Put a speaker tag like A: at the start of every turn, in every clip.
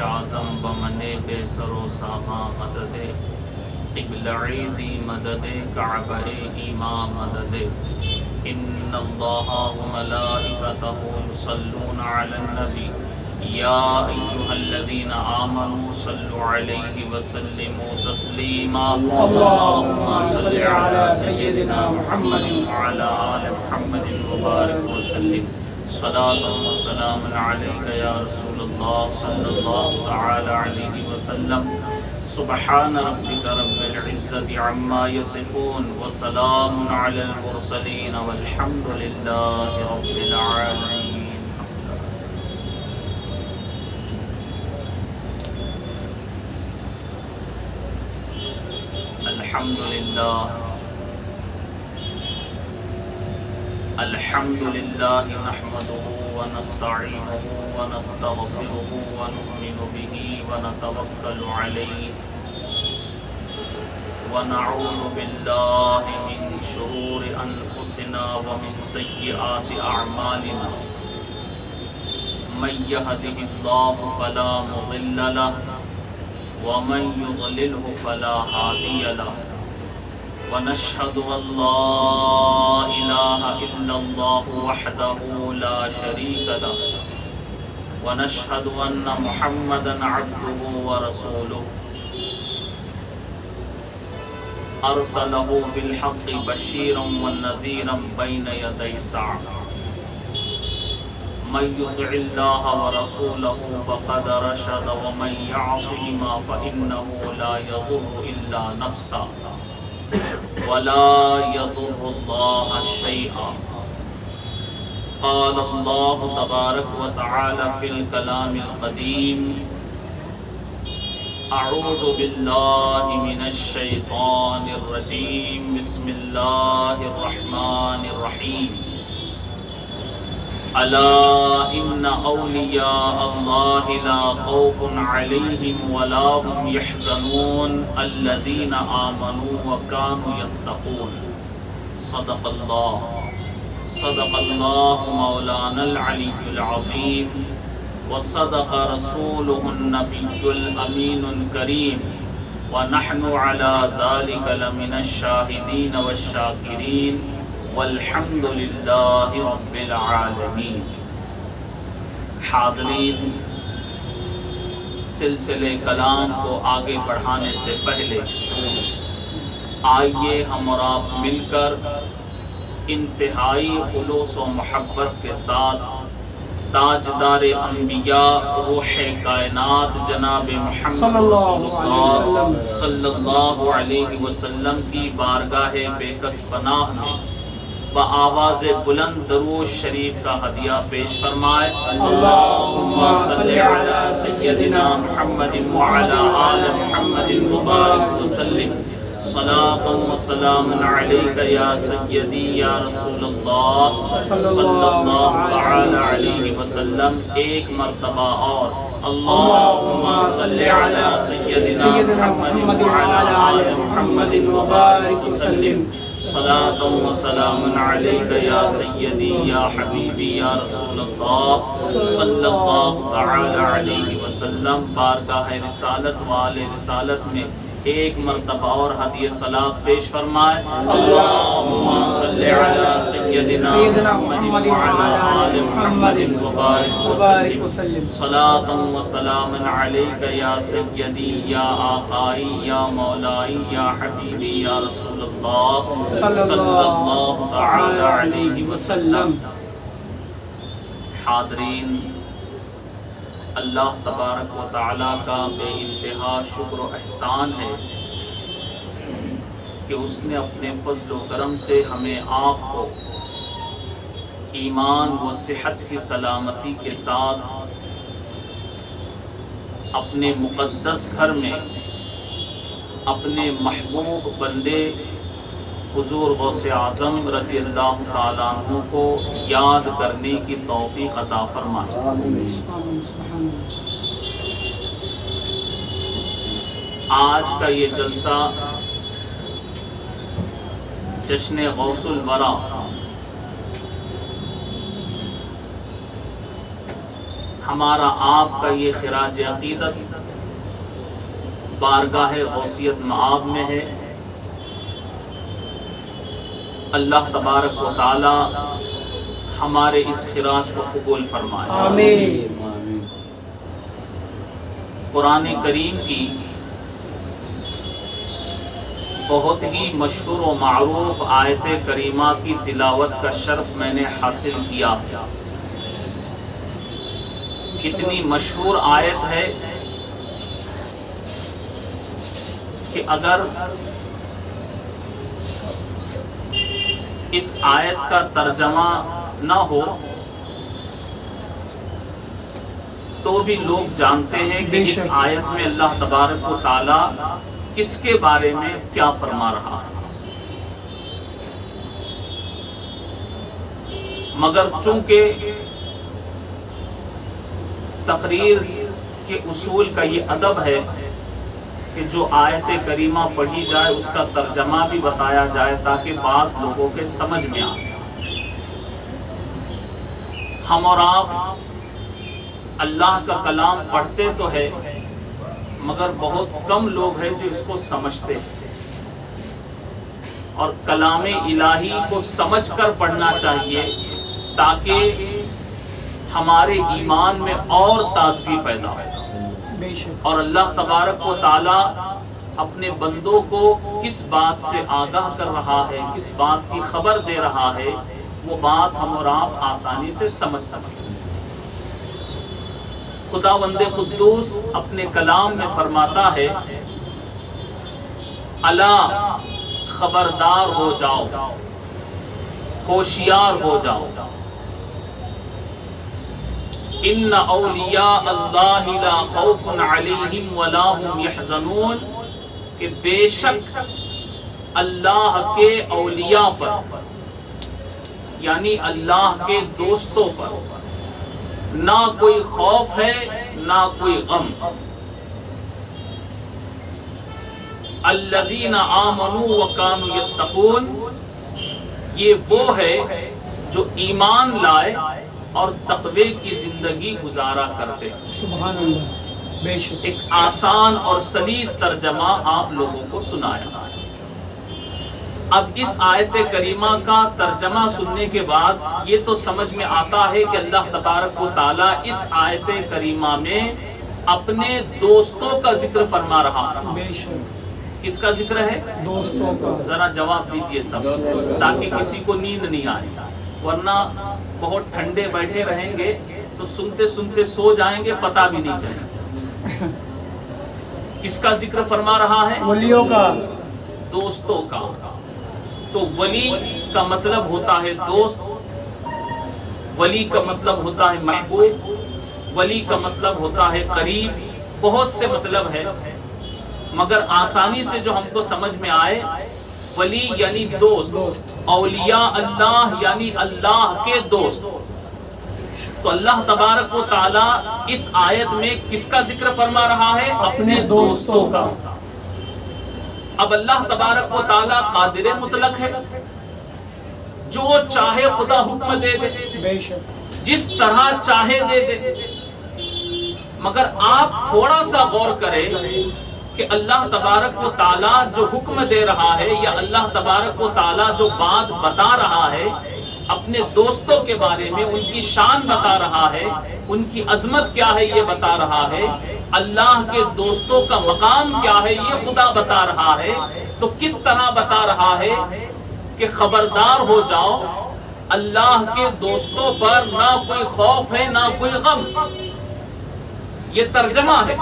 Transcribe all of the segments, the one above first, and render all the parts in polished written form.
A: اعظم بمنے بے سر و ساما مدد قبل عیدی مدد کعبہ ایماں مدد ان اللہ وملائکتہ یصلون علی النبی یا ایھا الذین آمنوا صلوا علیہ وسلموا تسلیما اللہم صل علی سیدنا محمد وعلی آل محمد وبارک وسلم صلاۃ و سلام علیک یا رسول اللہ صلی اللہ تعالی علیہ وسلم سبحان ربک رب العزت عما یصفون وسلام علی المرسلین والحمد للہ رب العالمین. الحمد للہ نحمده ونستعینه ونستغفره ونؤمن به ونتوکل علیہ ونعوذ باللہ من شرور انفسنا ومن سیئات اعمالنا من يهده اللہ فلا مضل له ومن يضلله فلا هادي له ونشهد أن لا إله إلا الله وحده لا شريك له ونشهد أن محمدا عبده ورسوله أرسله بالحق بشيرا ونذيرا بين يدي الساعة من يطع الله ورسوله فقد رشد ومن يعصهما فإنه لا يضر إلا نفسه ولا يضر الله شيئا. قال الله تبارك وتعالى في الكلام القديم أعوذ بالله من الشيطان الرجيم بسم الله الرحمن الرحيم ألا إن أولياء الله لا خوف عليهم ولا هم يحزنون الذين آمنوا وكانوا يتقون. صدق الله مولانا العلي العظيم وصدق رسوله النبي الأمين الكريم ونحن على ذلك لمن الشاهدين والشاكرين والحمد للہ رب العالمین. حاضرین، سلسلے کلام کو آگے بڑھانے سے پہلے آئیے ہم اور آپ مل کر انتہائی خلوص و محبت کے ساتھ تاجدار انبیاء روح کائنات جناب محمد صلی اللہ علیہ وسلم کی بارگاہ بے کس پناہ میں بآواز بلند درود شریف کا ہدیہ پیش فرمائے. اللہم صلی علی سیدنا محمد وعلی آل محمد وبارک وسلم صلاۃ و سلام علیک یا سیدی یا رسول اللہ صلی اللہ تعالی علیہ وسلم. ایک مرتبہ اور اللہم صلی علی سیدنا محمد وعلی آل محمد وبارک وسلم صلاۃ و سلام علیک یا سیدی یا حبیبی یا رسول اللہ صلی اللہ تعالی علیہ وسلم. بارگاہ رسالت والے رسالت میں ایک مرتبہ اور ہدیہ صلاۃ پیش فرمائے. اللہم صلی علی سیدنا محمد وعلی آل محمد وبارک وسلم صلاۃ و سلام علیک یا سیدی یا آقائی یا مولائی یا حبیبی یا رسول اللہ صلی اللہ تعالی علیہ وسلم. حاضرین، اللہ تبارک و تعالیٰ کا بے انتہا شکر و احسان ہے کہ اس نے اپنے فضل و کرم سے ہمیں آپ کو ایمان و صحت کی سلامتی کے ساتھ اپنے مقدس گھر میں اپنے محبوب بندے حضور غوث اعظم رضی اللہ تعالیٰ عنہ کو یاد کرنے کی توفیق عطا فرمائے. آج کا یہ جلسہ جشن غوث الورا ہمارا آپ کا یہ خراج عقیدت بارگاہ غوثیت مآب میں ہے. اللہ تبارک و تعالی ہمارے اس خراج کو قبول فرمائے.
B: آمین.
A: قرآن کریم کی بہت ہی مشہور و معروف آیت کریمہ کی تلاوت کا شرف میں نے حاصل کیا. کتنی مشہور آیت ہے کہ اگر اس آیت کا ترجمہ نہ ہو تو بھی لوگ جانتے ہیں کہ اس آیت میں اللہ تبارک و تعالی کس کے بارے میں کیا فرما رہا ہے. مگر چونکہ تقریر کے اصول کا یہ ادب ہے کہ جو آیت کریمہ پڑھی جائے اس کا ترجمہ بھی بتایا جائے تاکہ بات لوگوں کے سمجھ میں آئے. ہم اور آپ اللہ کا کلام پڑھتے تو ہے مگر بہت کم لوگ ہیں جو اس کو سمجھتے ہیں، اور کلام الہی کو سمجھ کر پڑھنا چاہیے تاکہ ہمارے ایمان میں اور تازگی پیدا ہو. اور اللہ تبارک و تعالی اپنے بندوں کو کس بات سے آگاہ کر رہا ہے، کس بات کی خبر دے رہا ہے، وہ بات ہم اور آپ آسانی سے سمجھ سکتے ہیں. خداوند قدوس اپنے کلام میں فرماتا ہے الا خبردار ہو جاؤ، ہوشیار ہو جاؤ، ان اولیاء اللہ لا خوف علیہم ولا هم یحزنون، کہ بے شک اللہ کے اولیاء پر یعنی اللہ کے دوستوں پر نہ کوئی خوف ہے نہ کوئی غم. الذین آمنوا وکانوا یتقون، یہ وہ ہے جو ایمان لائے اور تقوی کی زندگی گزارا کرتے ہیں.
B: سبحان اللہ. بے شک
A: ایک آسان اور سلیس ترجمہ آپ لوگوں کو سنایا. اب اس آیت کریمہ کا ترجمہ سننے کے بعد یہ تو سمجھ میں آتا ہے کہ اللہ تبارک و تعالیٰ اس آیت کریمہ میں اپنے دوستوں کا ذکر فرما رہا ہے.
B: بے شک
A: کس کا ذکر ہے؟
B: دوستوں کا.
A: ذرا جواب دیجئے سب تاکہ کسی کو نیند نہیں آئے، ورنہ بہت ٹھنڈے بیٹھے رہیں گے تو سنتے سنتے سو جائیں گے، پتہ بھی نہیں چلے. کس کا ذکر فرما رہا ہے؟
B: ولیوں کا.
A: دوستوں کا. تو ولی کا مطلب ہوتا ہے دوست، ولی کا مطلب ہوتا ہے محبوب، ولی کا مطلب ہوتا ہے قریب. بہت سے مطلب ہے مگر آسانی سے جو ہم کو سمجھ میں آئے، ولی یعنی دوست، اولیاء اللہ یعنی اللہ کے دوست. تو اللہ تبارک و تعالی اس آیت میں کس کا ذکر فرما رہا ہے؟ اپنے دوستوں کا. اب اللہ تبارک و تعالی قادر مطلق ہے، جو چاہے خدا حکم دے دے،
B: بے شک
A: جس طرح چاہے دے دے. مگر آپ تھوڑا سا غور کریں کہ اللہ تبارک و تعالی جو حکم دے رہا ہے یا اللہ تبارک و تعالی جو بات بتا رہا ہے اپنے دوستوں کے بارے میں، ان کی شان بتا رہا ہے، ان کی عظمت کیا ہے یہ بتا رہا ہے، اللہ کے دوستوں کا مقام کیا ہے یہ خدا بتا رہا ہے. تو کس طرح بتا رہا ہے کہ خبردار ہو جاؤ، اللہ کے دوستوں پر نہ کوئی خوف ہے نہ کوئی غم. یہ ترجمہ ہے.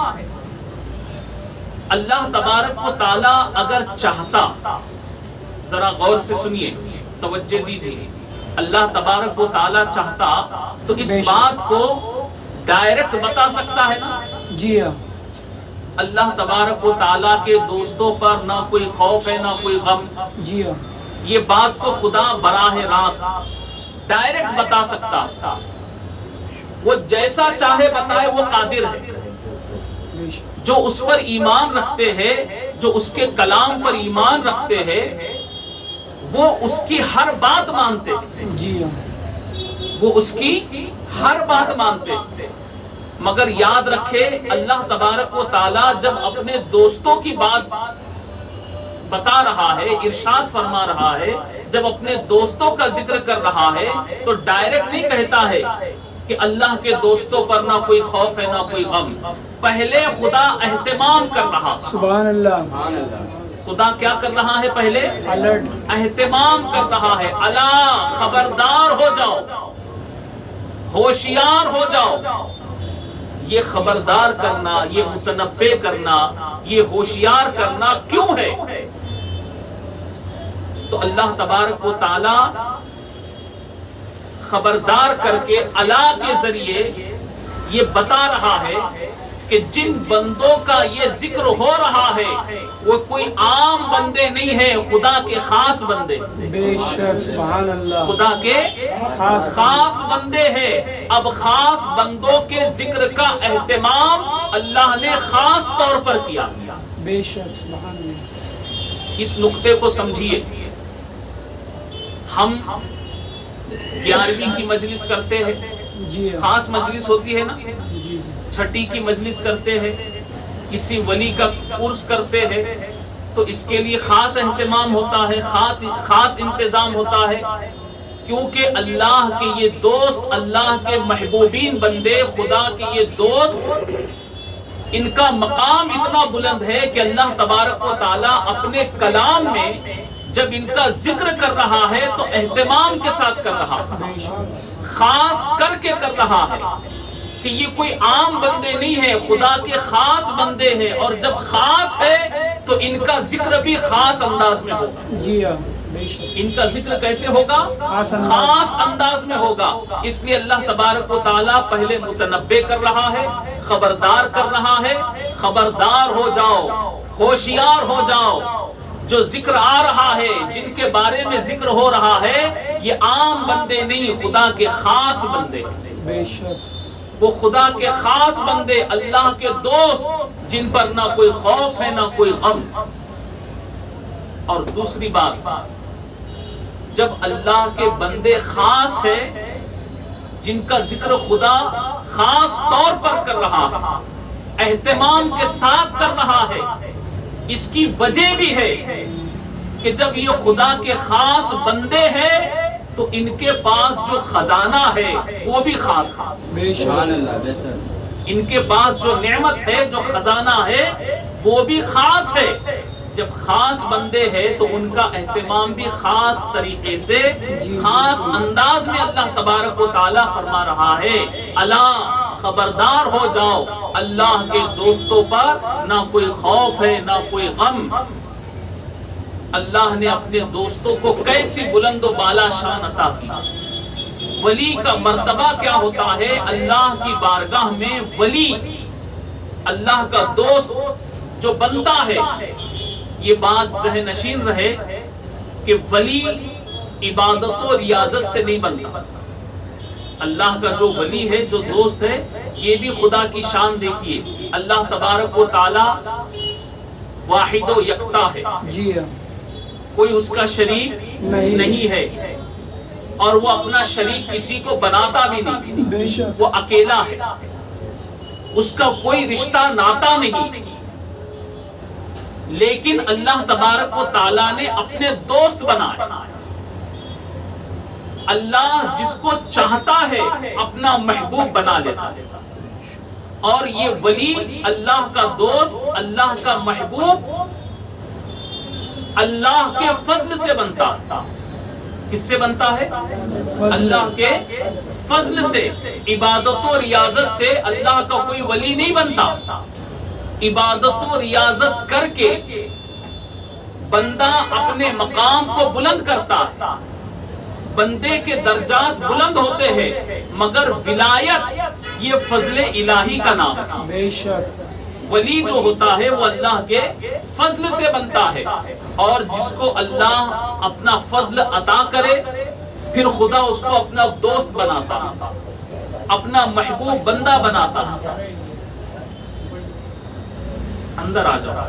A: اللہ تبارک و تعالی اگر چاہتا، ذرا غور سے سنیے، توجہ دیجیے، اللہ تبارک و تعالی چاہتا تو اس بات کو ڈائریکٹ بتا سکتا ہے نا.
B: جی ہاں.
A: اللہ تبارک و تعالی کے دوستوں پر نہ کوئی خوف ہے نہ کوئی غم.
B: جی ہاں.
A: یہ بات کو خدا براہ راست ڈائریکٹ بتا سکتا. وہ جیسا چاہے بتائے، وہ قادر ہے. جو اس پر ایمان رکھتے ہیں، جو اس کے کلام پر ایمان رکھتے ہیں، وہ اس کی ہر بات مانتے ہیں.
B: جی ہاں.
A: وہ اس کی ہر بات مانتے ہیں. مگر یاد رکھے اللہ تبارک و تعالی جب اپنے دوستوں کی بات بتا رہا ہے، ارشاد فرما رہا ہے، جب اپنے دوستوں کا ذکر کر رہا ہے تو ڈائریکٹ نہیں کہتا ہے کہ اللہ کے دوستوں پر نہ کوئی خوف ہے نہ کوئی غم. پہلے خدا اہتمام کر رہا.
B: سبحان اللہ.
A: خدا کیا کر رہا ہے؟ پہلے
B: الرٹ،
A: اہتمام کر رہا ہے. الا خبردار ہو جاؤ، ہوشیار ہو جاؤ. یہ خبردار کرنا، یہ متنبہ کرنا، یہ ہوشیار کرنا کیوں ہے؟ تو اللہ تبارک و تعالی خبردار کر کے الا کے ذریعے یہ بتا رہا ہے کہ جن بندوں کا یہ ذکر ہو رہا ہے وہ کوئی عام بندے نہیں ہیں، خدا کے خاص بندے.
B: بے شک. سبحان اللہ.
A: خدا کے خاص بندے ہیں. اب خاص بندوں کے ذکر کا اہتمام اللہ نے خاص طور پر کیا.
B: بے شک. سبحان اللہ.
A: اس نقطے کو سمجھیے. ہم 11ویں کی مجلس کرتے ہیں،
B: جی
A: خاص مجلس ہوتی ہے نا،
B: جی
A: 6ٹی کی مجلس کرتے ہیں، کسی ولی کا عرس کرتے ہیں تو اس کے لیے خاص اہتمام ہوتا ہے، خاص انتظام ہوتا ہے، کیونکہ اللہ کے یہ دوست، اللہ کے محبوبین بندے، خدا کے یہ دوست، ان کا مقام اتنا بلند ہے کہ اللہ تبارک و تعالی اپنے کلام میں جب ان کا ذکر کر رہا ہے تو اہتمام کے ساتھ کر رہا ہے، خاص کر کے کر رہا ہے کہ یہ کوئی عام بندے نہیں ہیں، خدا کے خاص بندے ہیں. اور جب خاص ہے تو ان کا ذکر بھی خاص انداز میں ہوگا.
B: جی ہاں. بے شک.
A: ان کا ذکر کیسے ہوگا؟ خاص انداز میں ہوگا. اس لیے اللہ تبارک و تعالیٰ پہلے متنبہ کر رہا ہے، خبردار کر رہا ہے. خبردار ہو جاؤ، ہوشیار ہو جاؤ. جو ذکر آ رہا ہے، جن کے بارے میں ذکر ہو رہا ہے، یہ عام بندے نہیں، خدا کے خاص بندے.
B: بے شک.
A: وہ خدا کے خاص بندے، اللہ کے دوست، جن پر نہ کوئی خوف ہے نہ کوئی غم. اور دوسری بات، جب اللہ کے بندے خاص ہیں، جن کا ذکر خدا خاص طور پر کر رہا ہے، اہتمام کے ساتھ کر رہا ہے، اس کی وجہ بھی ہے کہ جب یہ خدا کے خاص بندے ہیں تو ان کے پاس جو خزانہ ہے وہ بھی خاص ہے.
B: بے شک.
A: ان کے پاس جو نعمت ہے، جو خزانہ ہے، وہ بھی خاص ہے. جب خاص بندے ہیں تو ان کا اہتمام بھی خاص طریقے سے، خاص انداز میں اللہ تبارک و تعالیٰ فرما رہا ہے. الا خبردار ہو جاؤ، اللہ کے دوستوں پر نہ کوئی خوف ہے نہ کوئی غم. اللہ نے اپنے دوستوں کو کیسی بلند و بالا شان عطا کی. ولی کا مرتبہ کیا ہوتا ہے؟ اللہ کی بارگاہ میں ولی، اللہ کا دوست جو بنتا ہے، یہ بات ذہن نشین رہے کہ ولی عبادت و ریاضت سے نہیں بنتا. اللہ کا جو ولی ہے، جو دوست ہے، یہ بھی خدا کی شان دیکھیے. اللہ تبارک و تعالی واحد و یکتا ہے،
B: جی ہاں.
A: کوئی اس کا شریک نہیں ہے، اور وہ اپنا شریک کسی کو بناتا بھی نہیں.
B: بے شک.
A: وہ اکیلا ہے، اس کا کوئی رشتہ ناتا نہیں. لیکن اللہ تبارک و تعالیٰ نے اپنے دوست بنائے. اللہ جس کو چاہتا ہے اپنا محبوب بنا لیتا ہے. اور یہ ولی، اللہ کا دوست، اللہ کا محبوب، اللہ کے فضل سے بنتا. کس سے بنتا ہے؟ اللہ کے فضل سے. عبادت و ریاضت سے اللہ کا کوئی ولی نہیں بنتا. عبادت و ریاضت کر کے بندہ اپنے مقام کو بلند کرتا ہے، بندے کے درجات بلند ہوتے ہیں، مگر ولایت یہ فضل الہی کا نام ہے.
B: بے شک.
A: ولی جو ہوتا ہے وہ اللہ کے فضل سے بنتا ہے. اور جس کو اللہ اپنا فضل عطا کرے، پھر خدا اس کو اپنا دوست بناتا، اپنا محبوب بندہ بناتا. اندر آ جاؤ.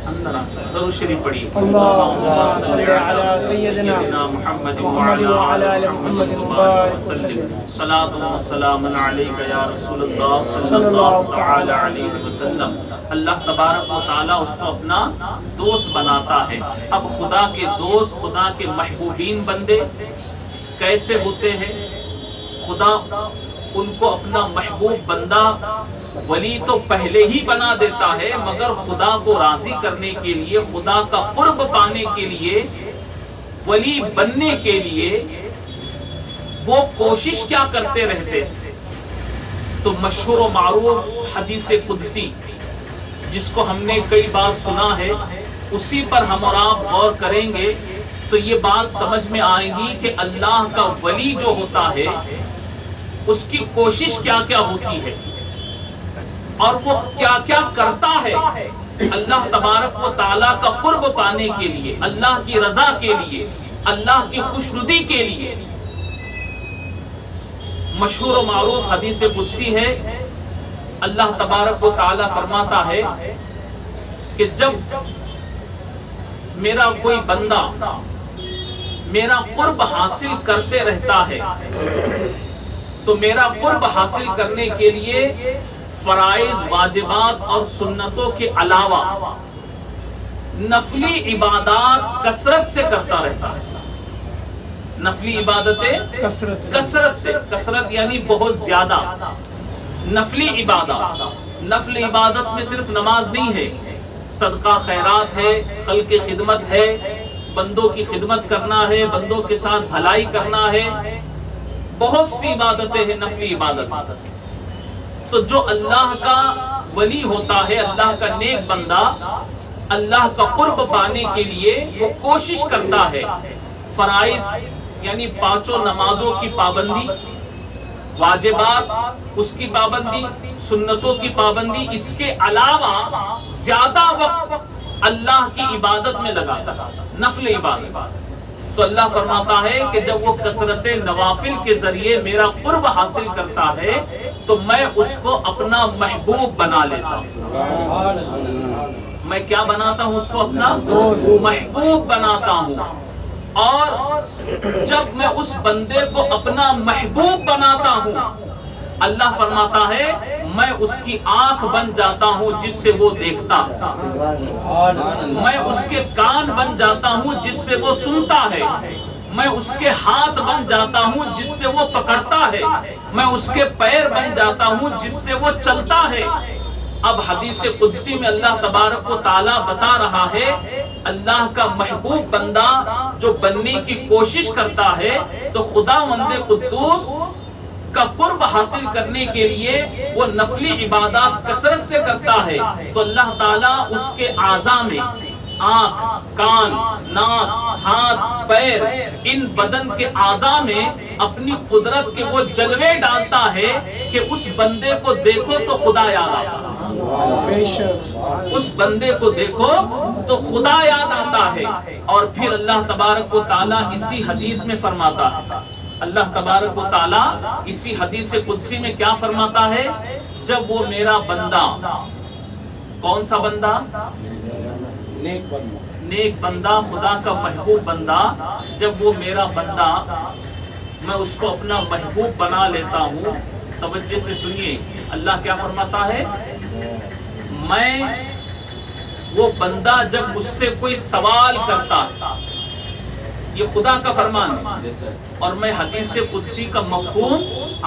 A: درود شریف پڑھیے
B: اللهم صل على سيدنا
A: محمد
B: محمد وعلى آل محمد وبارك وسلم
A: صلاۃ و سلام علیک یا رسول اللہ صلی اللہ تعالی علیہ وسلم۔ اللہ تبارک و تعالیٰ اس کو اپنا دوست بناتا ہے۔ اب خدا کے دوست، خدا کے محبوبین بندے کیسے ہوتے ہیں؟ خدا ان کو اپنا محبوب بندہ ولی تو پہلے ہی بنا دیتا ہے، مگر خدا کو راضی کرنے کے لیے، خدا کا قرب پانے کے لیے، ولی بننے کے لیے وہ کوشش کیا کرتے رہتے؟ تو مشہور و معروف حدیث قدسی جس کو ہم نے کئی بار سنا ہے، اسی پر ہم اور آپ غور کریں گے تو یہ بات سمجھ میں آئے گی کہ اللہ کا ولی جو ہوتا ہے اس کی کوشش کیا کیا ہوتی ہے اور وہ کیا کیا کرتا ہے اللہ تبارک و تعالیٰ کا قرب پانے کے لیے، اللہ کی رضا کے لیے، اللہ کی خوشنودی کے لیے۔ مشہور و معروف حدیث قدسی ہے، اللہ تبارک و تعالیٰ فرماتا ہے کہ جب میرا کوئی بندہ میرا قرب حاصل کرتے رہتا ہے تو میرا قرب حاصل کرنے کے لیے فرائض، واجبات اور سنتوں کے علاوہ نفلی عبادات کثرت سے کرتا رہتا ہے۔ نفلی عبادتیں کثرت سے، کثرت یعنی بہت زیادہ۔ نفلی عبادت، نفل عبادت میں صرف نماز نہیں ہے، صدقہ خیرات ہے، خلق کی خدمت ہے، بندوں کی خدمت کرنا ہے، بندوں کے ساتھ بھلائی کرنا ہے، بہت سی عبادتیں ہیں نفلی عبادت۔ تو جو اللہ کا ولی ہوتا ہے، اللہ کا نیک بندہ، اللہ کا قرب پانے کے لیے وہ کوشش کرتا ہے فرائض یعنی پانچوں نمازوں کی پابندی، واجبات اس کی پابندی، سنتوں کی پابندی، اس کے علاوہ زیادہ وقت اللہ کی عبادت میں لگاتا ہے، نفل عبادت۔ تو اللہ فرماتا ہے کہ جب وہ کثرت نوافل کے ذریعے میرا قرب حاصل کرتا ہے تو میں اس کو اپنا محبوب بنا لیتا ہوں۔ میں کیا بناتا ہوں؟ اس کو اپنا محبوب بناتا ہوں۔ اور جب میں اس بندے کو اپنا محبوب بناتا ہوں، اللہ فرماتا ہے میں اس کی آنکھ بن جاتا ہوں جس سے وہ دیکھتا ہے، میں اس کے کان بن جاتا ہوں جس سے وہ سنتا ہے، میں اس کے ہاتھ بن جاتا ہوں جس سے وہ پکڑتا ہے، میں اس کے پیر بن جاتا ہوں جس سے وہ چلتا ہے۔ اب حدیث قدسی میں اللہ تبارک و تعالیٰ بتا رہا ہے اللہ کا محبوب بندہ جو بننے کی کوشش کرتا ہے تو خداوند قدوس کا قرب حاصل کرنے کے لیے وہ نفلی عبادات کثرت سے کرتا ہے تو اللہ تعالیٰ اس کے اعضاء میں آنکھ، کان، ناک، ہاتھ، پیر، ان بدن کے اعضاء میں اپنی قدرت کے وہ جلوے ڈالتا ہے کہ اس بندے کو دیکھو تو خدا یاد آتا ہے، اس بندے کو دیکھو تو خدا یاد آتا ہے۔ اور پھر اللہ تبارک و تعالیٰ اسی حدیث میں فرماتا ہے، اللہ تبارک و تعالیٰ اسی حدیث قدسی میں کیا فرماتا ہے؟ جب وہ میرا بندہ، کون سا بندہ؟ نیک بندہ، خدا کا محبوب بندہ، جب وہ میرا بندہ میں اس کو اپنا محبوب بنا لیتا ہوں، توجہ سے سنیے اللہ کیا فرماتا ہے؟ میں وہ بندہ جب مجھ سے کوئی سوال کرتا، یہ خدا کا فرمان ہے اور میں حدیث قدسی کا مفہوم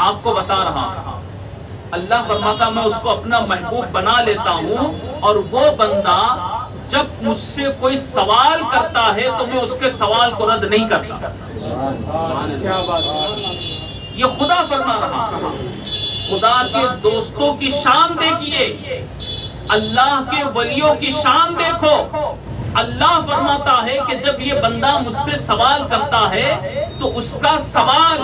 A: آپ کو بتا رہا ہوں۔ اللہ فرماتا میں اس کو اپنا محبوب بنا لیتا ہوں اور وہ بندہ جب مجھ سے کوئی سوال کرتا ہے تو میں اس کے سوال کو رد نہیں کرتا۔ کیا بات ہے، یہ خدا فرما رہا۔ خدا کے دوستوں کی شان دیکھیے، اللہ کے ولیوں کی شان دیکھو۔ اللہ فرماتا ہے کہ جب یہ بندہ مجھ سے سوال کرتا ہے تو اس کا سوال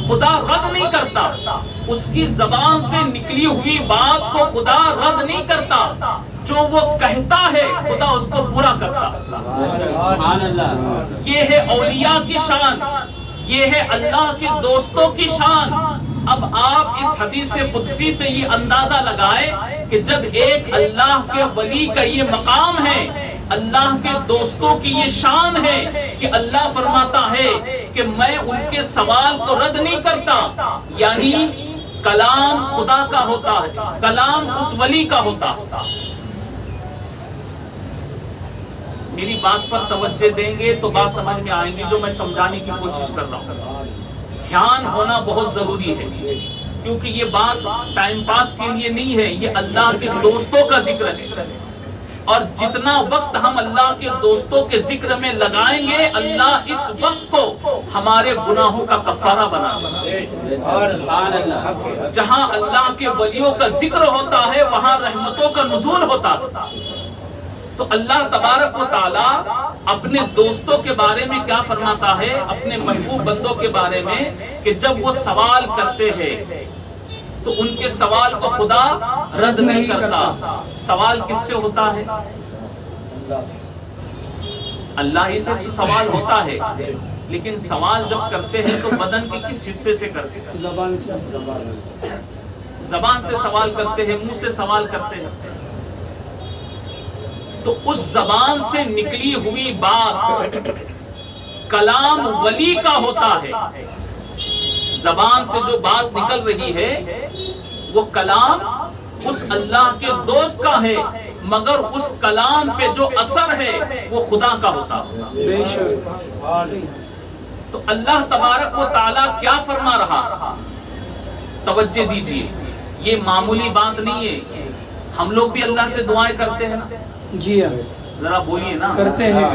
A: خدا رد نہیں کرتا، اس کی زبان سے نکلی ہوئی بات کو خدا رد نہیں کرتا، جو وہ کہتا ہے خدا اس کو پورا کرتا۔ سبحان اللہ۔ یہ ہے اولیاء کی شان، یہ ہے اللہ کے دوستوں کی شان۔ اب آپ اس حدیث قدسی سے یہ اندازہ لگائے کہ جب ایک اللہ کے ولی کا یہ مقام ہے اللہ کے دوستوں کی یہ شان ہے کہ اللہ فرماتا ہے کہ میں ان کے سوال کو رد نہیں کرتا، یعنی کلام خدا کا ہوتا ہے، کلام اس ولی کا ہوتا ہے۔ میری بات پر توجہ دیں گے تو بات سمجھ میں آئیں گی جو میں سمجھانے کی کوشش کر رہا ہوں۔ دھیان ہونا بہت ضروری ہے، کیونکہ یہ بات ٹائم پاس کے لیے نہیں ہے، یہ اللہ کے دوستوں کا ذکر ہے، اور جتنا وقت ہم اللہ کے دوستوں کے ذکر میں لگائیں گے اللہ اس وقت کو ہمارے گناہوں کا کفارہ بنا دے گا۔ جہاں اللہ کے ولیوں کا ذکر ہوتا ہے وہاں رحمتوں کا نزول ہوتا ہے۔ تو اللہ تبارک و تعالی اپنے دوستوں کے بارے میں کیا فرماتا ہے، اپنے محبوب بندوں کے بارے میں، کہ جب وہ سوال کرتے ہیں تو ان کے سوال کو خدا رد نہیں کرتا۔ سوال کس سے ہوتا ہے؟ اللہ ہی سے سوال ہوتا ہے، لیکن سوال جب کرتے ہیں تو بدن کے کس حصے سے کرتے ہیں؟
B: زبان سے۔
A: زبان سے سوال کرتے ہیں، منہ سے سوال کرتے ہیں۔ تو اس زبان سے نکلی ہوئی بات کلام ولی کا ہوتا ہے۔ زبان سے جو بات نکل رہی ہے وہ کلام اس اللہ کے دوست کا ہے، مگر اس کلام پہ جو اثر ہے وہ خدا کا ہوتا ہے۔ تو اللہ تبارک و تعالیٰ کیا فرما رہا، توجہ دیجئے، یہ معمولی بات نہیں ہے۔ ہم لوگ بھی اللہ سے دعائیں کرتے ہیں نا؟
B: جی ہاں،
A: ذرا بولیے نا۔
B: کرتے ہیں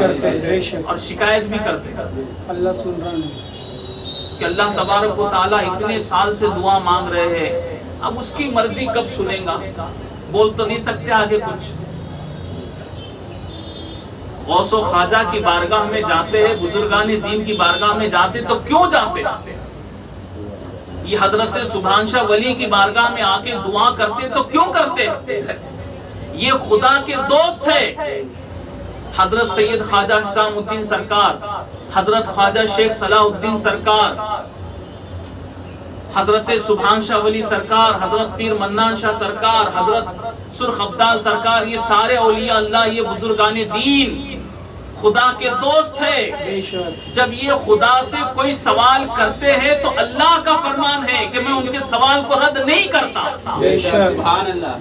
B: بے شک،
A: اور شکایت بھی کرتے ہیں،
B: اللہ سن رہا نہیں
A: کہ اللہ تبارک و تعالیٰ اتنے سال سے دعا مانگ رہے ہیں، اب اس کی مرضی کب سنیں گا؟ بول تو نہیں سکتے آگے کچھ۔ غوث و خواجہ کی بارگاہ میں جاتے ہیں، بزرگان دین کی بارگاہ میں جاتے تو کیوں جاتے؟ یہ حضرت سبحان شاہ ولی کی بارگاہ میں آ کے دعا کرتے تو کیوں کرتے؟ یہ خدا کے دوست ہے۔ حضرت سید خواجہ حسام الدین سرکار، حضرت خواجہ شیخ صلاح الدین سرکار، حضرت سبحان شاہ ولی سرکار، حضرت پیر منان شاہ سرکار، حضرت سرخ ابدال سرکار، یہ سارے اولیاء اللہ، یہ بزرگان دین خدا کے دوست ہے۔ جب یہ خدا سے کوئی سوال کرتے ہیں تو اللہ کا فرمان ہے کہ میں ان کے سوال کو رد نہیں کرتا۔
B: سبحان اللہ۔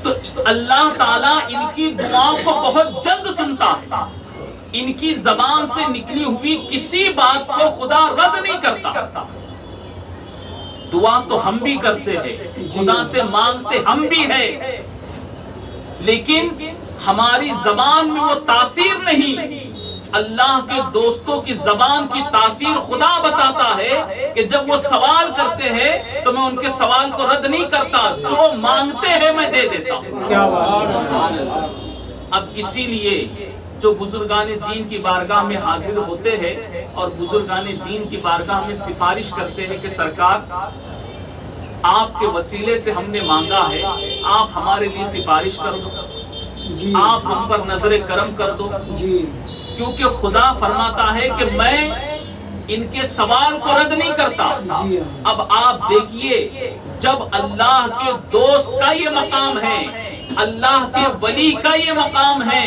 A: تو اللہ تعالیٰ ان کی دعاؤں کو بہت جلد سنتا ہے، ان کی زبان سے نکلی ہوئی کسی بات کو خدا رد نہیں کرتا۔ دعا تو ہم بھی کرتے ہیں، خدا سے مانگتے ہم بھی ہیں، لیکن ہماری زبان میں وہ تاثیر نہیں۔ اللہ کے دوستوں کی زبان کی تاثیر خدا بتاتا ہے کہ جب وہ سوال کرتے ہیں تو میں ان کے سوال کو رد نہیں کرتا، جو مانگتے ہیں میں دے دیتا ہوں۔
B: کیا بات ہے۔
A: اب اسی لیے جو بزرگان دین کی بارگاہ میں حاضر ہوتے ہیں اور بزرگان دین کی بارگاہ میں سفارش کرتے ہیں کہ سرکار آپ کے وسیلے سے ہم نے مانگا ہے، آپ ہمارے لیے سفارش کر دو، آپ ہم پر نظر کرم کر دو، کیونکہ خدا فرماتا ہے کہ میں ان کے سوال کو رد نہیں کرتا۔ اب آپ دیکھیے، جب اللہ کے دوست کا یہ مقام ہے، اللہ کے ولی کا یہ مقام ہے،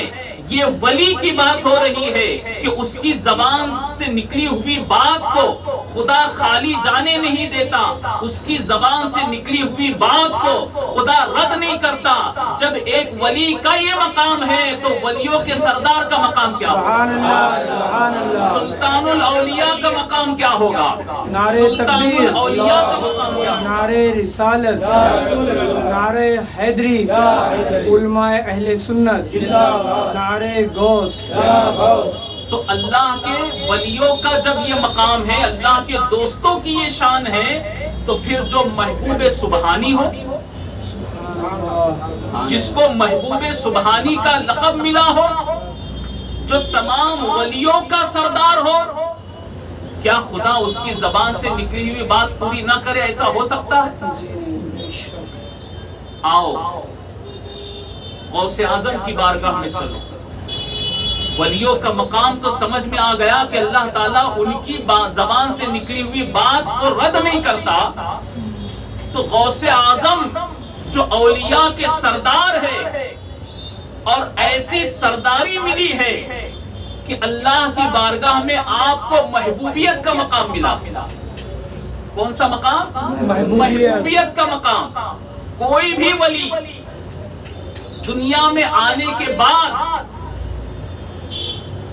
A: یہ ولی کی بات ہو رہی ہے کہ اس کی زبان سے نکلی ہوئی بات کو خدا خالی جانے نہیں دیتا، اس کی زبان سے نکلی ہوئی بات کو خدا رد نہیں کرتا۔ جب ایک ولی کا یہ مقام ہے تو ولیوں کے سردار کا مقام کیا ہوگا؟ سلطان الاولیاء کا مقام کیا ہوگا؟ سلطان الاولیاء کا مقام کیا ہوگا؟
B: نعرے رسالت، نعرے حیدری، علماء اہل سنت، نعرے غوث۔
A: تو اللہ کے ولیوں کا جب یہ مقام ہے، اللہ کے دوستوں کی یہ شان ہے، تو پھر جو محبوب سبحانی ہو، جس کو محبوب سبحانی کا لقب ملا ہو، جو تمام ولیوں کا سردار ہو، کیا خدا اس کی زبان سے نکلی ہوئی بات پوری نہ کرے؟ ایسا ہو سکتا ہے؟ آؤ غوث اعظم کی بارگاہ میں چلو۔ ولیوں کا مقام تو سمجھ میں آ گیا کہ اللہ تعالیٰ ان کی زبان سے نکلی ہوئی بات کو رد نہیں کرتا، تو غوث اعظم جو اولیاء کے سردار ہے، اور ایسی سرداری ملی ہے کہ اللہ کی بارگاہ میں آپ کو محبوبیت کا مقام ملا. کون سا مقام؟ محبوبیت کا مقام. کوئی بھی ولی دنیا میں آنے کے بعد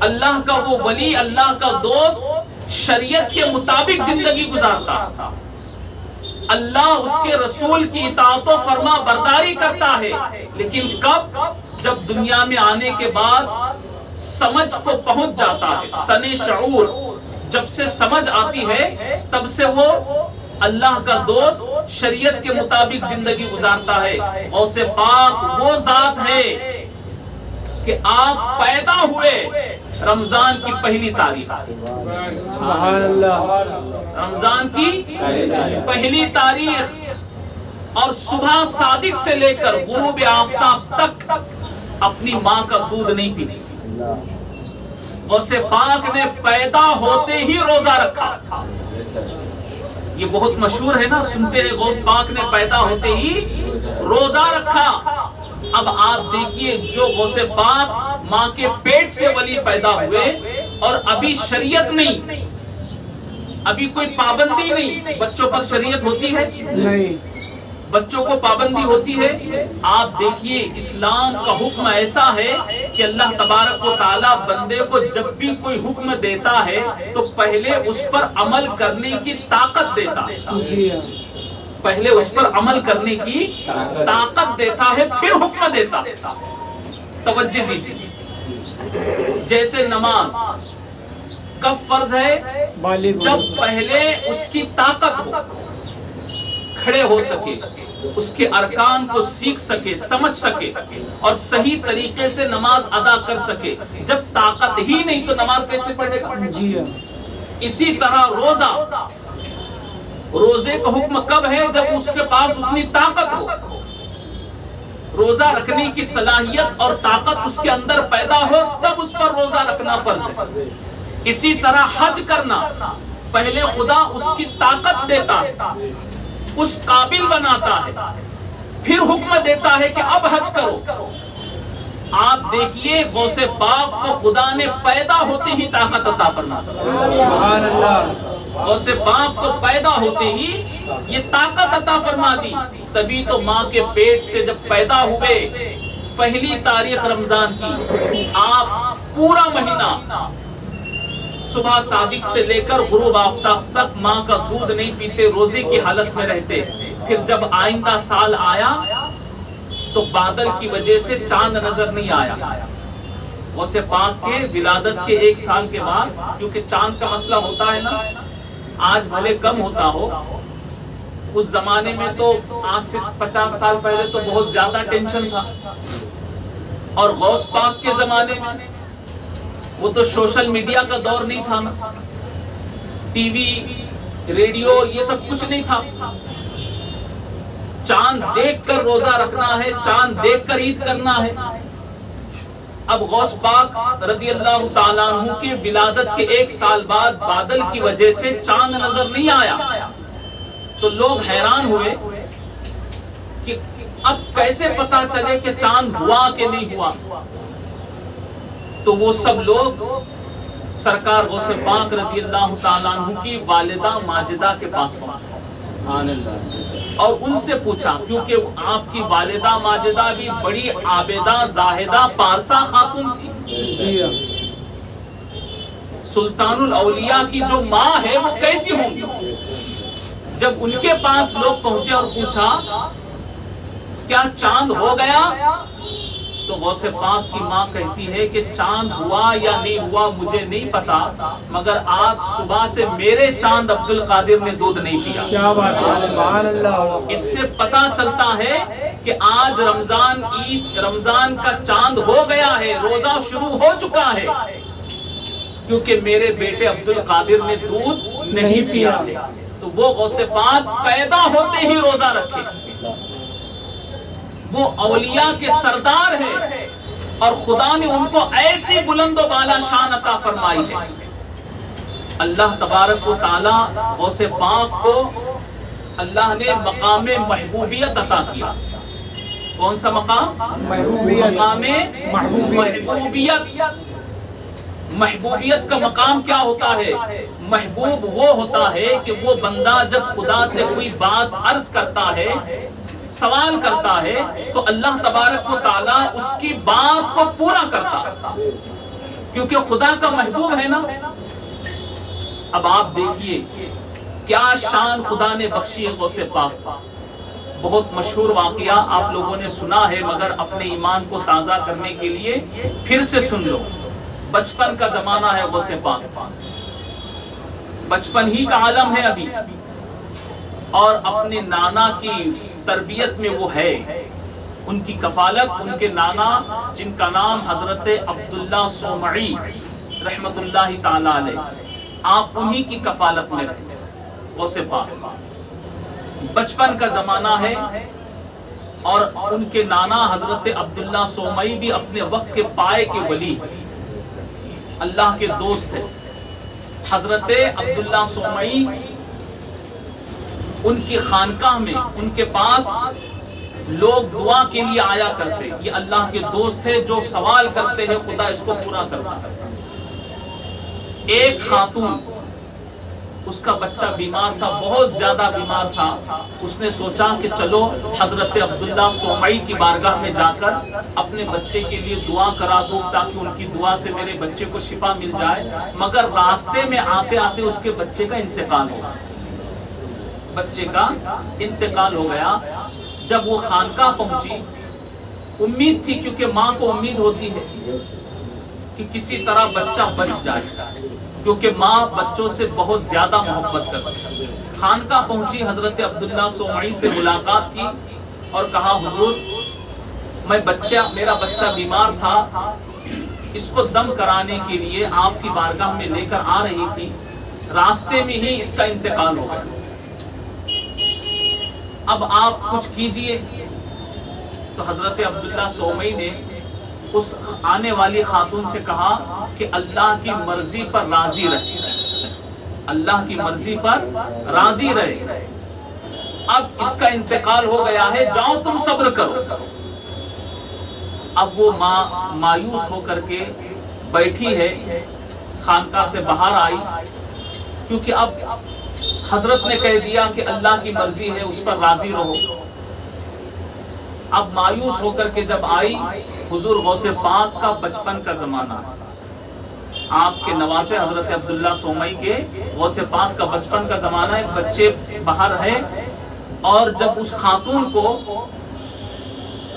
A: اللہ کا وہ ولی، اللہ کا دوست شریعت کے مطابق زندگی گزارتا، اللہ اس کے رسول کی اطاعت و فرما برداری کرتا ہے. لیکن کب؟ جب دنیا میں آنے کے بعد سمجھ کو پہنچ جاتا ہے، سن شعور جب سے سمجھ آتی ہے تب سے وہ اللہ کا دوست شریعت کے مطابق زندگی گزارتا ہے. غوث پاک وہ ذات ہے کہ آپ پیدا ہوئے رمضان کی پہلی تاریخ.
B: سبحان اللہ.
A: رمضان کی پہلی تاریخ، اور صبح صادق سے لے کر غروب آفتاب تک اپنی ماں کا دودھ نہیں پیتی. غوث پاک نے پیدا ہوتے ہی روزہ رکھا. یہ بہت مشہور ہے نا، سنتے ہیں غوث پاک نے پیدا ہوتے ہی روزہ رکھا. اب آپ دیکھیے، جو غوث پاک ماں کے پیٹ سے ولی پیدا ہوئے اور ابھی شریعت نہیں، ابھی کوئی پابندی نہیں. بچوں پر شریعت ہوتی ہے؟
B: نہیں.
A: بچوں کو پابندی ہوتی ہے؟ آپ دیکھیے، اسلام کا حکم ایسا ہے کہ اللہ تبارک و تعالی بندے کو جب بھی کوئی حکم دیتا ہے تو پہلے اس پر عمل کرنے کی طاقت دیتا ہے.
B: جی
A: پہلے اس پر عمل کرنے کی طاقت دیتا ہے، پھر حکم دیتا. توجہ دیجیے، جیسے نماز کب فرض ہے؟ جب پہلے اس کی طاقت ہو، کھڑے ہو سکے، اس کے ارکان کو سیکھ سکے، سمجھ سکے اور صحیح طریقے سے نماز ادا کر سکے. جب طاقت ہی نہیں تو نماز کیسے پڑھے گا؟
B: جی.
A: اسی طرح روزہ، روزے کا حکم کب ہے؟ جب اس کے پاس اتنی طاقت ہو، روزہ رکھنے کی صلاحیت اور طاقت اس کے اندر پیدا ہو، تب اس پر روزہ رکھنا فرض ہے. اسی طرح حج کرنا، پہلے خدا اس کی طاقت دیتا ہے، اس قابل بناتا ہے، پھر حکم دیتا ہے کہ اب حج کرو. آپ دیکھیے، غوث پاک کو خدا نے پیدا ہوتے ہی طاقت عطا فرما.
B: سبحان اللہ.
A: غوث پاک کو پیدا ہوتے ہی یہ طاقت عطا فرما دی. تبھی تو ماں کے پیٹ سے جب پیدا ہوئے، پہلی تاریخ رمضان کی، آپ پورا مہینہ صبح صادق سے لے کر غروب آفتاب تک ماں کا دودھ نہیں پیتے، روزے کی حالت میں رہتے. پھر جب آئندہ سال آیا تو بادل کی وجہ سے چاند نظر نہیں آیا. غوث پاک کے ولادت کے 1 سال کے بعد، کیونکہ چاند کا مسئلہ ہوتا ہے نا، آج بھلے کم ہوتا ہو، اس زمانے میں تو آج سے 50 سال پہلے تو بہت زیادہ ٹینشن تھا. اور غوث پاک کے زمانے میں وہ تو سوشل میڈیا کا دور نہیں تھا نا، ٹی وی، ریڈیو، یہ سب کچھ نہیں تھا. چاند دیکھ کر روزہ رکھنا ہے، چاند دیکھ کر عید کرنا ہے. اب غوث پاک رضی اللہ تعالیٰ عنہ کی ولادت کے 1 سال بعد بادل کی وجہ سے چاند نظر نہیں آیا تو لوگ حیران ہوئے کہ اب کیسے پتا چلے کہ چاند ہوا کہ نہیں ہوا. تو وہ سب لوگ سرکار غوث پاک رضی اللہ تعالیٰ عنہ کی والدہ ماجدہ کے پاس پہنچے اور ان سے پوچھا، کیونکہ آپ کی والدہ ماجدہ بھی بڑی عابدہ، زاہدہ، پارسا خاتون تھی. سلطان الاولیاء کی جو ماں ہے وہ کیسی ہوں گی؟ جب ان کے پاس لوگ پہنچے اور پوچھا کیا چاند ہو گیا، تو غوث پاک کی ماں کہتی ہے کہ چاند ہوا یا نہیں ہوا مجھے نہیں پتا، مگر آج صبح سے میرے چاند عبد القادر نے دودھ نہیں پیا.
B: کیا بات ہے، سبحان اللہ.
A: اس سے پتا چلتا ہے کہ آج رمضان، عید، رمضان کا چاند ہو گیا ہے، روزہ شروع ہو چکا ہے، کیونکہ میرے بیٹے عبد القادر نے دودھ نہیں پیا ہے. تو وہ غوث پاک پیدا ہوتے ہی روزہ رکھے. وہ اولیاء کے سردار ہیں اور خدا نے ان کو ایسی بلند و بالا شان عطا فرمائی ہے. اللہ تبارک و تعالی غوث پاک کو اللہ نے مقام محبوبیت عطا کیا. کون سا مقام؟ مقام محبوبیت۔ محبوبیت کا مقام کیا ہوتا ہے؟ محبوب وہ ہوتا ہے کہ وہ بندہ جب خدا سے کوئی بات عرض کرتا ہے، سوال کرتا ہے، تو اللہ تبارک و تعالیٰ اس کی بات کو پورا کرتا ہے، کیونکہ خدا کا محبوب ہے نا۔ اب آپ دیکھیے کیا شان خدا نے بخشی ہے غوث پاک۔ بہت مشہور واقعہ آپ لوگوں نے سنا ہے، مگر اپنے ایمان کو تازہ کرنے کے لیے پھر سے سن لو۔ بچپن کا زمانہ ہے غوث پاک، بچپن ہی کا عالم ہے ابھی، اور اپنے نانا کی تربیت میں وہ ہے، ان کی کفالت ان کے نانا جن کا نام حضرت عبداللہ صومعی رحمت اللہ تعالی علیہ، آپ انہی کی کفالت میں رہے غوث پاک۔ بچپن کا زمانہ ہے، اور ان کے نانا حضرت عبداللہ صومعی بھی اپنے وقت کے پائے کے ولی، اللہ کے دوست ہیں۔ حضرت عبداللہ صومعی ان کی خانقاہ میں، ان کے پاس لوگ دعا کے لیے آیا کرتے، یہ اللہ کے دوست ہے، جو سوال کرتے ہیں خدا اس کو پورا کرتا ہے۔ ایک خاتون، اس کا بچہ بیمار تھا، بہت زیادہ بیمار تھا، اس نے سوچا کہ چلو حضرت عبداللہ صومعی کی بارگاہ میں جا کر اپنے بچے کے لیے دعا کرا دوں، تاکہ ان کی دعا سے میرے بچے کو شفا مل جائے۔ مگر راستے میں آتے آتے اس کے بچے کا انتقال ہو گیا، بچے کا انتقال ہو گیا۔ جب وہ خانقاہ پہنچی، امید تھی، کیونکہ ماں کو امید ہوتی ہے کہ کسی طرح بچہ بچ جائے، کیونکہ ماں بچوں سے بہت زیادہ محبت کرتی ہے۔ خانقاہ پہنچی، حضرت عبداللہ صومعی سے ملاقات کی اور کہا حضور میرا بچہ بیمار تھا، اس کو دم کرانے کے لیے آپ کی بارگاہ میں لے کر آ رہی تھی، راستے میں ہی اس کا انتقال ہو گیا، اب آپ کچھ کیجئے۔ تو حضرت عبداللہ صومعی نے اس آنے والی خاتون سے کہا کہ اللہ کی مرضی پر راضی رہے، اللہ کی مرضی پر راضی رہے، اب اس کا انتقال ہو گیا ہے، جاؤ تم صبر کرو۔ اب وہ ماں مایوس ہو کر کے بیٹھی ہے، خانقاہ سے باہر آئی، کیونکہ اب حضرت نے کہہ دیا کہ اللہ کی مرضی ہے، اس پر راضی رہو۔ اب مایوس ہو کر کے جب آئی، حضور غوث پاک کا بچپن کا زمانہ، آپ کے نواسے حضرت عبداللہ صومعی کے غوث پاک کا بچپن کا زمانہ ہے، بچے باہر ہیں، اور جب اس خاتون کو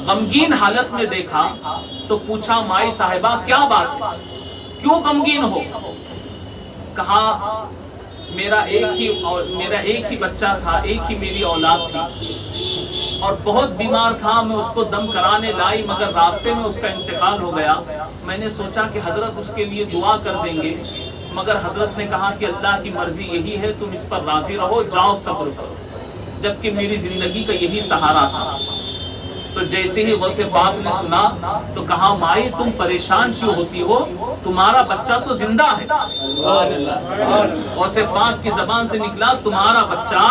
A: غمگین حالت میں دیکھا تو پوچھا مائی صاحبہ کیا بات ہے، کیوں غمگین ہو؟ کہا میرا ایک ہی بچہ تھا، ایک ہی میری اولاد تھی، اور بہت بیمار تھا، میں اس کو دم کرانے لائی، مگر راستے میں اس کا انتقال ہو گیا۔ میں نے سوچا کہ حضرت اس کے لیے دعا کر دیں گے، مگر حضرت نے کہا کہ اللہ کی مرضی یہی ہے، تم اس پر راضی رہو، جاؤ صبر کرو، جبکہ میری زندگی کا یہی سہارا تھا۔ تو جیسے ہی غوث پاک نے سنا تو کہا مائی تم پریشان کیوں ہوتی ہو، تمہارا بچہ تو زندہ ہے۔ غوث پاک کی زبان سے نکلا تمہارا بچہ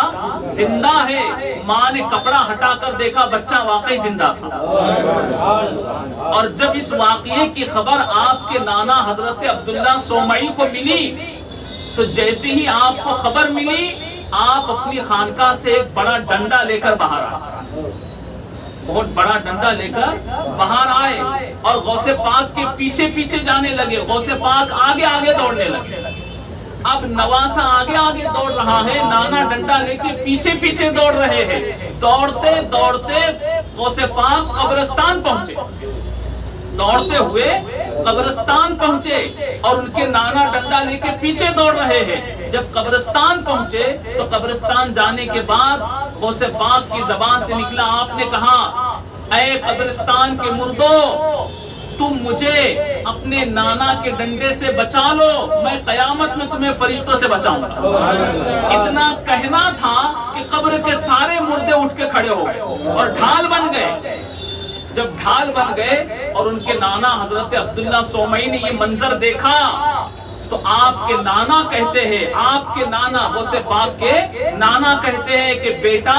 A: زندہ ہے۔ ماں نے کپڑا ہٹا کر دیکھا، بچہ واقعی زندہ تھا۔ اور جب اس واقعے کی خبر آپ کے نانا حضرت عبداللہ صومعی کو ملی تو جیسے ہی آپ کو خبر ملی، آپ اپنی خانقاہ سے ایک بڑا ڈنڈا لے کر باہر آئے، بہت بڑا ڈنڈا لے کر باہر آئے، اور غوث پاک کے پیچھے پیچھے جانے لگے۔ غوث پاک آگے آگے دوڑنے لگے۔ اب نواسا آگے آگے دوڑ رہا ہے، نانا ڈنڈا لے کے پیچھے پیچھے دوڑ رہے ہیں۔ دوڑتے دوڑتے غوث پاک قبرستان پہنچے، دوڑتے ہوئے قبرستان پہنچے، اور ان کے نانا ڈنڈا لے کے پیچھے دوڑ رہے ہیں۔ جب قبرستان پہنچے تو قبرستان جانے کے بعد غوث پاک کی زبان سے نکلا، آپ نے کہا اے قبرستان کے مردو، تم مجھے اپنے نانا کے ڈنڈے سے بچا لو، میں قیامت میں تمہیں فرشتوں سے بچاؤں گا۔ اتنا کہنا تھا کہ قبر کے سارے مردے اٹھ کے کھڑے ہو گئے اور ڈھال بن گئے۔ جب ڈھال بن گئے اور ان کے نانا حضرت عبداللہ صومعی نے یہ منظر دیکھا تو آپ کے نانا کہتے ہیں، آپ کے نانا غوث پاک کے نانا کہتے ہیں کہ بیٹا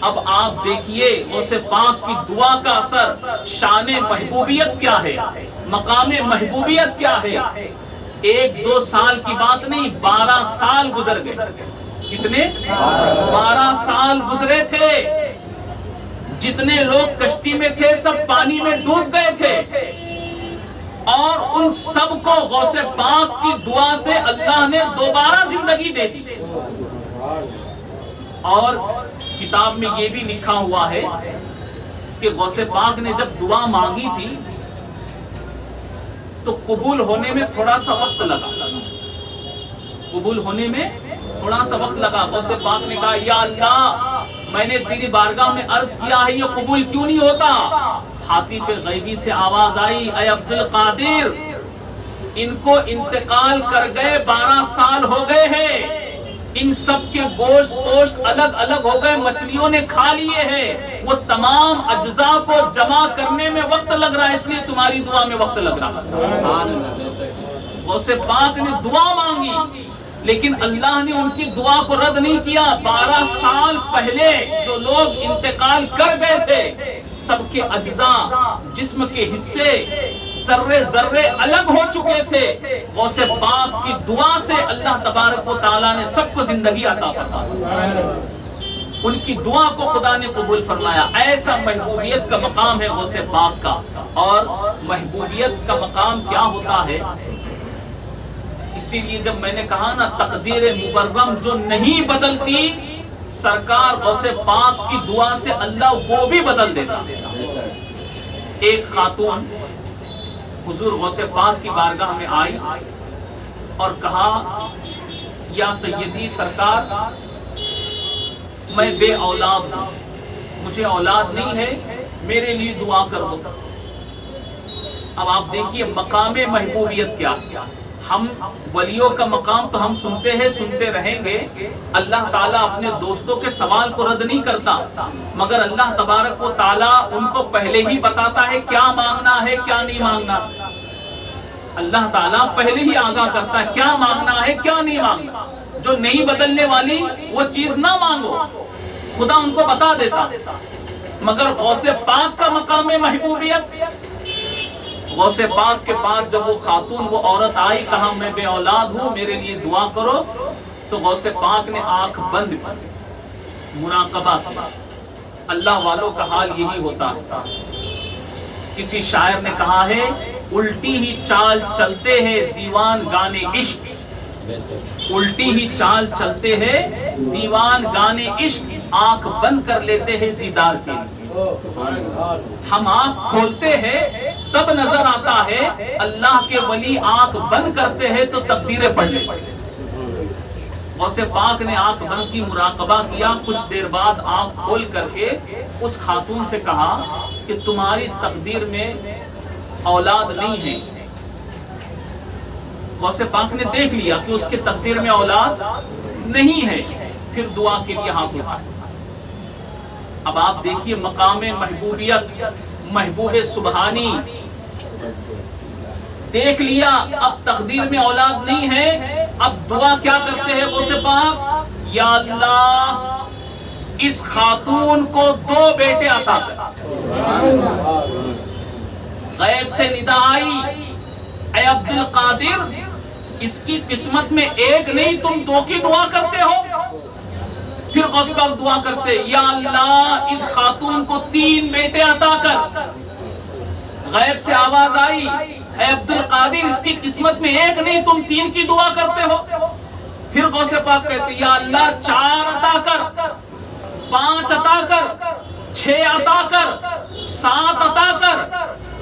A: اب آپ دیکھیے غوث پاک کی دعا کا اثر، شان محبوبیت کیا ہے، مقام محبوبیت کیا ہے۔ 1-2 سال کی بات نہیں، 12 سال گزر گئے۔ کتنے؟ 12 سال گزرے تھے۔ جتنے لوگ کشتی میں تھے سب پانی میں ڈوب گئے تھے، اور ان سب کو غوث پاک کی دعا سے اللہ نے دوبارہ زندگی دے دی۔ اور کتاب میں یہ بھی لکھا ہوا ہے کہ غوث پاک نے جب دعا مانگی تھی تو قبول ہونے میں تھوڑا سا وقت لگا، قبول ہونے میں تھوڑا سا وقت لگا۔ غوث پاک نے کہا یا اللہ میں نے تیری بارگاہ میں عرض کیا ہے، یہ قبول کیوں نہیں ہوتا؟ حاطف غیبی سے آواز آئی، اے عبد القادر ان کو انتقال کر گئے 12 سال ہو گئے ہیں، ان سب کے گوشت پوشت الگ الگ ہو گئے، مچھلیوں نے کھا لیے ہیں، وہ تمام اجزاء کو جمع کرنے میں وقت لگ رہا ہے، اس لیے تمہاری دعا میں وقت لگ رہا ہے۔ غوث پاک نے دعا مانگی لیکن اللہ نے ان کی دعا کو رد نہیں کیا۔ 12 سال پہلے جو لوگ انتقال کر گئے تھے سب کے اجزاء، جسم کے حصے ذرے ذرے الگ ہو چکے تھے، غوث پاک کی دعا سے اللہ تبارک و تعالیٰ نے سب کو زندگی عطا فرمائی، ان کی دعا کو خدا نے قبول فرمایا۔ ایسا محبوبیت کا مقام ہے غوث پاک کا۔ اور محبوبیت کا مقام کیا ہوتا ہے، اسی لیے جب میں نے کہا نا تقدیر مبرم جو نہیں بدلتی، سرکار غوث پاک کی دعا سے اللہ وہ بھی بدل دیتا۔ ایک خاتون حضور غوث پاک کی بارگاہ میں آئی اور کہا یا سیدی سرکار میں بے اولاد ہوں، مجھے اولاد نہیں ہے، میرے لیے دعا کر دو۔ اب آپ دیکھیے مقام محبوبیت کیا۔ ہم ولیوں کا مقام تو ہم سنتے ہیں، سنتے رہیں گے۔ اللہ تعالیٰ اپنے دوستوں کے سوال کو رد نہیں کرتا، مگر اللہ تبارک و تعالیٰ ان کو پہلے ہی بتاتا ہے کیا مانگنا ہے کیا نہیں مانگنا۔ اللہ تعالیٰ پہلے ہی آگاہ کرتا ہے کیا مانگنا ہے کیا نہیں مانگنا۔ جو نہیں بدلنے والی وہ چیز نہ مانگو، خدا ان کو بتا دیتا۔ مگر غوث پاک کا مقام محبوبیت، غوث پاک کے پاس جب وہ خاتون وہ عورت آئی، کہا میں بے اولاد ہوں میرے لیے دعا کرو، تو غوث پاک نے آنکھ بند کی، مراقبہ کیا۔ اللہ والوں کا حال یہی ہوتا ہے۔ کسی شاعر نے کہا ہے الٹی ہی چال چلتے ہیں دیوان گانے عشق، الٹی ہی چال چلتے ہیں دیوان گانے عشق، آنکھ بند کر لیتے ہیں دیدار کے لیے۔ ہم آنکھ کھولتے ہیں تب نظر آتا ہے، اللہ کے ولی آنکھ بند کرتے ہیں تو تقدیریں پڑھ لیتے ہیں۔ غوث پاک نے آنکھ بند کی، مراقبہ کیا، کچھ دیر بعد آنکھ کھول کر کے اس خاتون سے کہا کہ تمہاری تقدیر میں اولاد نہیں ہے۔ غوث پاک نے دیکھ لیا کہ اس کے تقدیر میں اولاد نہیں ہے، پھر دعا کے لیے ہاتھ اٹھایا۔ اب آپ دیکھیے مقام محبوبیت، محبوب سبحانی دیکھ لیا اب تقدیر میں اولاد نہیں ہے، اب دعا کیا کرتے ہیں غوث پاک؟ یا اللہ اس خاتون کو 2 بیٹے عطا کر۔ غیب سے ندا آئی، اے عبد القادر اس کی قسمت میں 1 نہیں تم 2 کی دعا کرتے ہو۔ پھر غوث پاک دعا کرتے، یا اللہ اس خاتون کو 3 بیٹے عطا کر۔ غیب سے آواز آئی، اے عبد القادر اس کی قسمت میں 1 نہیں تم 3 کی دعا کرتے ہو۔ پھر غوث پاک کہتے، یا اللہ 4 عطا کر، 5 عطا کر، 6 عطا کر، 7 عطا کر۔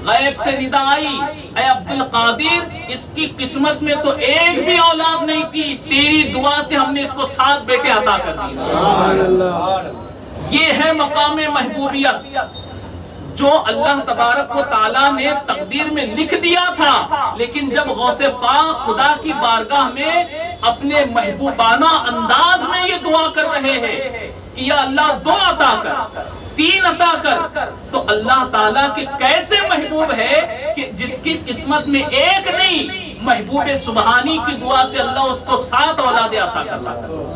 A: غیب سے ندا آئی، اے عبد القادر اس کی قسمت میں تو 1 بھی اولاد نہیں تھی، تیری دعا سے ہم نے اس کو 7 بیٹے عطا کر دیے۔ یہ ہے مقام محبوبیت جو اللہ تبارک و تعالیٰ نے تقدیر میں لکھ دیا تھا، لیکن جب غوث پاک خدا کی بارگاہ میں اپنے محبوبانہ انداز میں یہ دعا کر رہے ہیں کہ یا اللہ 2 عطا کر، 3 عطا کر، تو اللہ تعالیٰ کے کیسے محبوب ہے کہ جس کی قسمت میں 1 نہیں، محبوب سبحانی کی دعا سے اللہ اس کو 7 اولاد عطا کر سکتا ہے۔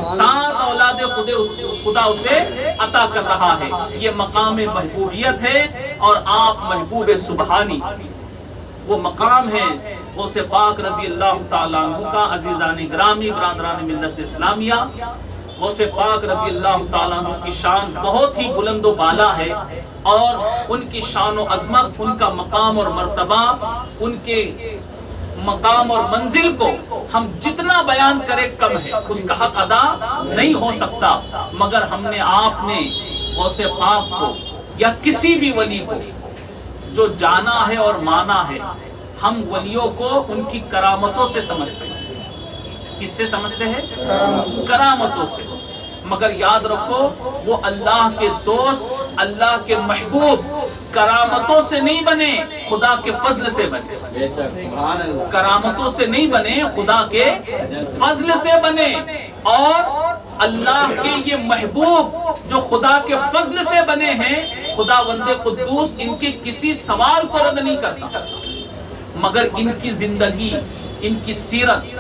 A: سات اولاد خدا اسے عطا کر رہا ہے. یہ مقام محبوبیت ہے اور آپ محبوب سبحانی. وہ مقام ہے غوث پاک رضی اللہ تعالیٰ عنہ کا. عزیزان گرامی، برادران ملت اسلامیہ، غوث پاک رضی اللہ تعالیٰ عنہ کی شان بہت ہی بلند و بالا ہے، اور ان کی شان و عظمت، ان کا مقام اور مرتبہ، ان کے مقام اور منزل کو ہم جتنا بیان کریں کم ہے. اس کا حق ادا نہیں ہو سکتا. مگر ہم نے، آپ نے غوث پاک کو یا کسی بھی ولی کو جو جانا ہے اور مانا ہے، ہم ولیوں کو ان کی کرامتوں سے سمجھتے ہیں. کس سے سمجھتے ہیں؟ کرامتوں سے. مگر یاد رکھو، وہ اللہ کے دوست، اللہ کے محبوب کرامتوں سے نہیں بنے، خدا کے فضل سے بنے. کرامتوں سے نہیں بنے، خدا کے فضل سے بنے. اور اللہ کے یہ محبوب جو خدا کے فضل سے بنے ہیں، خدا وند قدوس ان کے کسی سوال کو رد نہیں کرتا. مگر ان کی زندگی، ان کی سیرت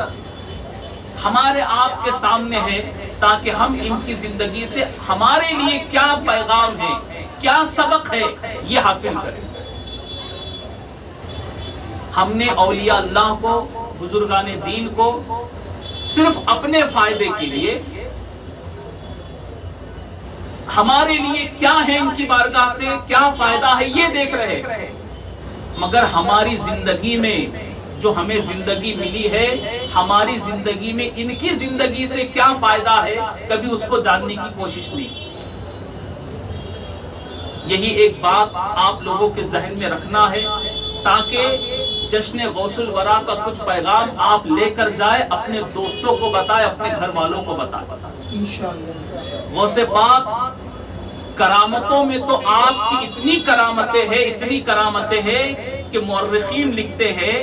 A: ہمارے آپ کے سامنے ہے، تاکہ ہم ان کی زندگی سے ہمارے لیے کیا پیغام ہے، کیا سبق ہے، یہ حاصل کریں. ہم نے اولیاء اللہ کو، بزرگان دین کو صرف اپنے فائدے کے لیے، ہمارے لیے کیا ہے، ان کی بارگاہ سے کیا فائدہ ہے، یہ دیکھ رہے. مگر ہماری زندگی میں جو ہمیں زندگی ملی ہے، ہماری زندگی میں ان کی زندگی سے کیا فائدہ ہے، کبھی اس کو جاننے کی کوشش نہیں. یہی ایک بات آپ لوگوں کے ذہن میں رکھنا ہے، تاکہ جشن غوث الورا کا کچھ پیغام آپ لے کر جائے، اپنے دوستوں کو بتائے، اپنے گھر والوں کو بتائے. غوث پاک کرامتوں میں تو آپ کی اتنی کرامتیں ہیں کہ مورخین لکھتے ہیں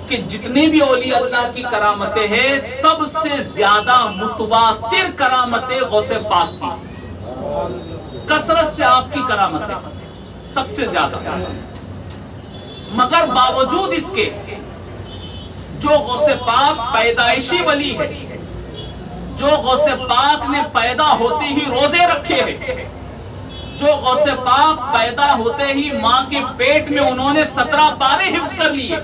A: کہ جتنے بھی اولیاء اللہ کی کرامتیں ہیں، سب سے زیادہ متواتر کرامتیں غوث پاک کی. کثرت سے آپ کی کرامتیں سب سے زیادہ. مگر باوجود اس کے، جو غوث پاک پیدائشی ولی ہے، جو غوث پاک نے پیدا ہوتے ہی روزے رکھے ہیں، جو غوث پاک پیدا ہوتے ہی ماں کے پیٹ میں انہوں نے 17 پارے حفظ کر لیے،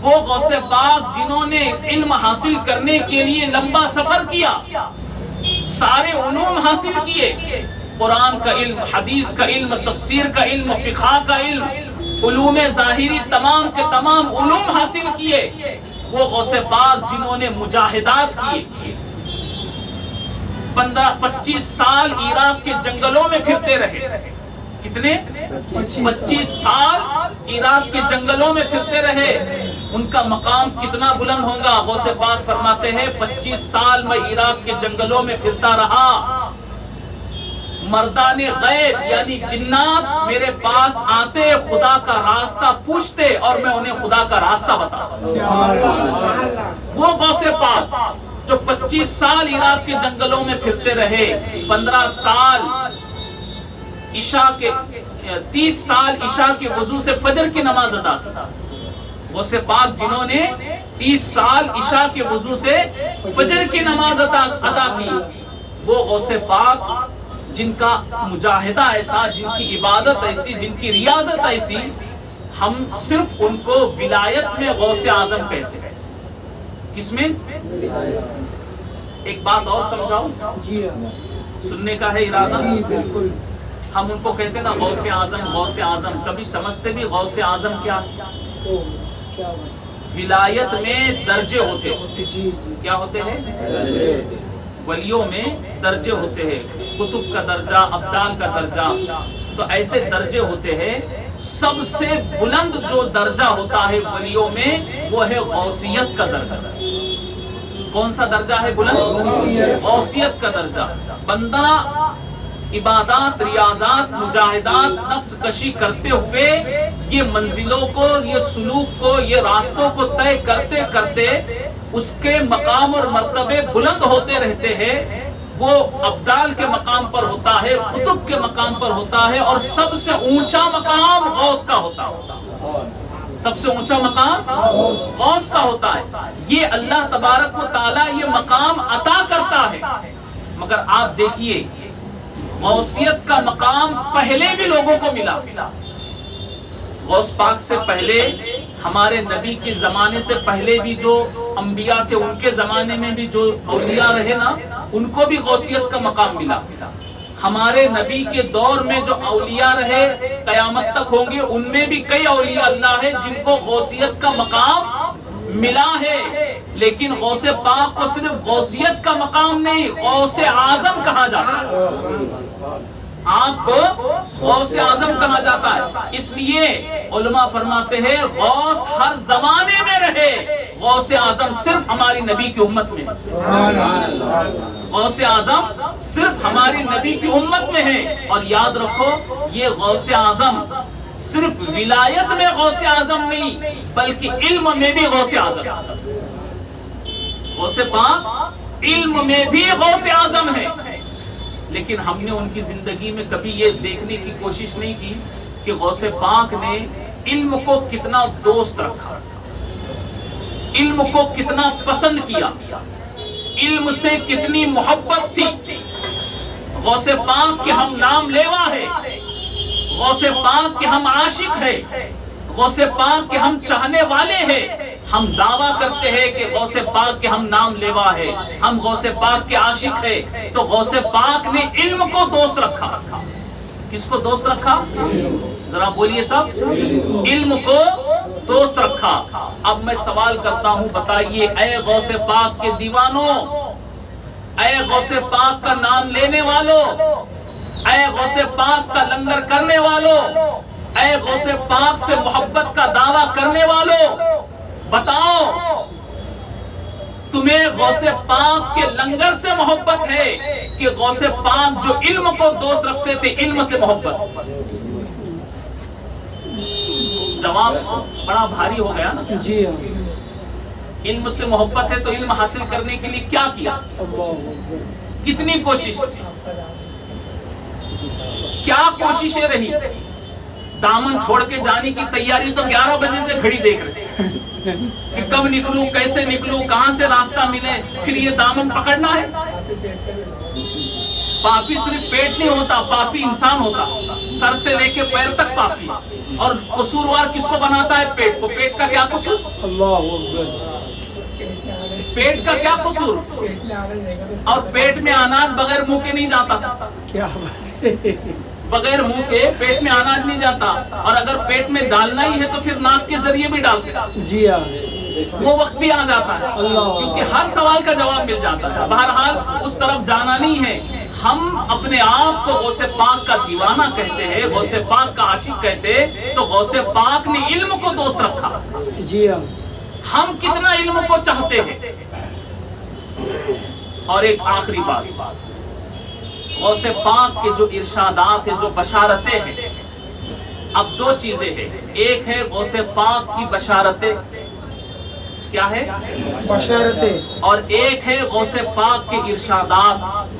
A: وہ غوث پاک جنہوں نے علم حاصل کرنے کے لیے لمبا سفر کیا، سارے علوم حاصل کیے، قرآن کا علم، حدیث کا علم، تفسیر کا علم، فقہ کا علم، علوم ظاہری تمام کے تمام علوم حاصل کیے، وہ غوث پاک جنہوں نے مجاہدات کیے، 15-25 سال عراق کے جنگلوں میں پھرتے رہے. کتنے؟ 25 سال عراق کے جنگلوں میں پھرتے رہے. ان کا مقام کتنا بلند ہوگا. غوث پاک فرماتے ہیں 25 سال میں عراق کے جنگلوں میں پھرتا رہا، مردان غیب یعنی جنات میرے پاس آتے، خدا کا راستہ پوچھتے، اور میں انہیں خدا کا راستہ بتاتا. وہ غوث پاک جو 25 سال عراق کے جنگلوں میں پھرتے رہے، 15 سال عشاء کے 30 سال عشاء کے وضو سے فجر کی نماز ادا کی. غوث پاک جنہوں نے 30 سال عشاء کے وضو سے فجر کی نماز ادا کی، وہ غوث پاک جن کا مجاہدہ ایسا، جن کی عبادت ایسی، جن کی ریاضت ایسی، ہم صرف ان کو ولایت میں غوث اعظم کہتے ہیں. کس میں؟ ایک بات اور سمجھاؤں، سننے کا ہے ارادہ. ہم ان کو کہتے ہیں نا غوث اعظم، غوث اعظم، کبھی سمجھتے بھی غوث اعظم کیا؟ ولایت میں درجے ہوتے ہیں. کیا ہوتے ہیں؟ ولیوں میں درجے ہوتے ہیں، قطب کا درجہ، ابدال کا درجہ. تو ایسے درجے ہوتے ہیں. سب سے بلند جو درجہ ہوتا ہے ولیوں میں، وہ ہے غوثیت کا درجہ. کون سا درجہ ہے بلند؟ غوثیت کا درجہ. بندہ عبادات، ریاضات، مجاہدات، نفس کشی کرتے ہوئے یہ منزلوں کو، یہ سلوک کو، یہ راستوں کو طے کرتے کرتے اس کے مقام اور مرتبے بلند ہوتے رہتے ہیں. وہ ابدال کے مقام پر ہوتا ہے، قطب کے مقام پر ہوتا ہے، اور سب سے اونچا مقام غوث کا ہوتا ہے. سب سے اونچا مقام غوث کا ہوتا ہے. یہ اللہ تبارک و تعالیٰ یہ مقام عطا کرتا ہے. مگر آپ دیکھیے غوثیت کا مقام پہلے بھی لوگوں کو ملا. غوث پاک سے پہلے ہمارے نبی کے زمانے سے پہلے بھی جو انبیاء تھے ان کے زمانے میں بھی جو اولیاء رہے نا ان کو بھی غوثیت کا مقام ملا. ہمارے نبی کے دور میں جو اولیاء رہے قیامت تک ہوں گے ان میں بھی کئی اولیاء اللہ ہے جن کو غوثیت کا مقام ملا ہے. لیکن غوث پاک کو صرف غوثیت کا مقام نہیں غوث اعظم کہا جاتا ہے. آپ کو غوث اعظم کہا جاتا ہے. اس لیے علماء فرماتے ہیں غوث ہر زمانے میں رہے غوث اعظم صرف ہماری نبی کی امت میں. غوث اعظم صرف ہماری نبی کی امت میں ہے. اور یاد رکھو یہ غوث اعظم صرف ولایت میں غوث اعظم نہیں بلکہ علم میں بھی غوث اعظم. غوث پاک علم میں بھی غوث اعظم ہے. لیکن ہم نے ان کی زندگی میں کبھی یہ دیکھنے کی کوشش نہیں کی کہ غوث پاک نے علم کو کتنا دوست رکھا, علم کو کتنا پسند کیا, علم سے کتنی محبت تھی. غوث پاک کے ہم نام لیوا ہے, غوث پاک کے ہم عاشق ہے, غوث پاک کے ہم چاہنے والے ہیں. ہم دعویٰ کرتے ہیں کہ غوث پاک کے ہم نام لیوا ہے, ہم غوث پاک کے عاشق ہیں. تو غوث پاک نے علم کو دوست رکھا. کس کو دوست رکھا؟ ذرا بولیے سب. علم کو دوست رکھا. اب میں سوال کرتا ہوں بتائیے اے غوث پاک کے دیوانوں, اے غوث پاک کا نام لینے والوں, اے غوث پاک کا لنگر کرنے والوں, اے غوث پاک سے محبت کا دعویٰ کرنے والوں, بتاؤ تمہیں غوث پاک کے لنگر سے محبت ہے کہ غوث پاک جو علم کو دوست رکھتے تھے علم سے محبت؟ جواب بڑا بھاری ہو گیا نا.
B: جی
A: علم سے محبت ہے تو علم حاصل کرنے کے لیے کیا کیا, کتنی کوشش, کیا کوششیں رہی. دامن چھوڑ کے جانے کی تیاری تو 11 بجے سے گھڑی دیکھ رہے کہ کب نکلوں, کیسے نکلوں, کہاں سے راستہ ملے, پھر یہ دامن پکڑنا ہے. پاپی صرف پیٹ نہیں ہوتا, پاپی انسان ہوتا, سر سے لے کے پیر تک پاپی. اور قصوروار کس کو بناتا ہے؟ پیٹ کو. پیٹ کا کیا قصور؟ اللہ اکبر. پیٹ کا کیا قصور؟ اور پیٹ میں اناج بغیر منہ کے نہیں جاتا. کیا بات ہے, بغیر منہ کے پیٹ میں اناج نہیں جاتا. اور اگر پیٹ میں ڈالنا ہی ہے تو پھر ناک کے ذریعے بھی ڈالتے ہیں. جی ہاں, وہ وقت بھی آ جاتا ہے کیونکہ ہر سوال کا جواب مل جاتا ہے. بہرحال اس طرف جانا نہیں ہے. ہم اپنے آپ کو غوث پاک کا دیوانہ کہتے ہیں, غوث پاک کا عاشق کہتے ہیں. تو غوث پاک نے علم کو دوست رکھا. جی ہاں, ہم کتنا علم کو چاہتے ہیں. اور ایک آخری بات, غوث پاک کے جو ارشادات ہیں, جو بشارتیں ہیں, اب دو چیزیں ہیں. ایک ہے غوث پاک کی بشارتیں, کیا ہے بشارتیں, اور ایک ہے غوث پاک کے ارشادات.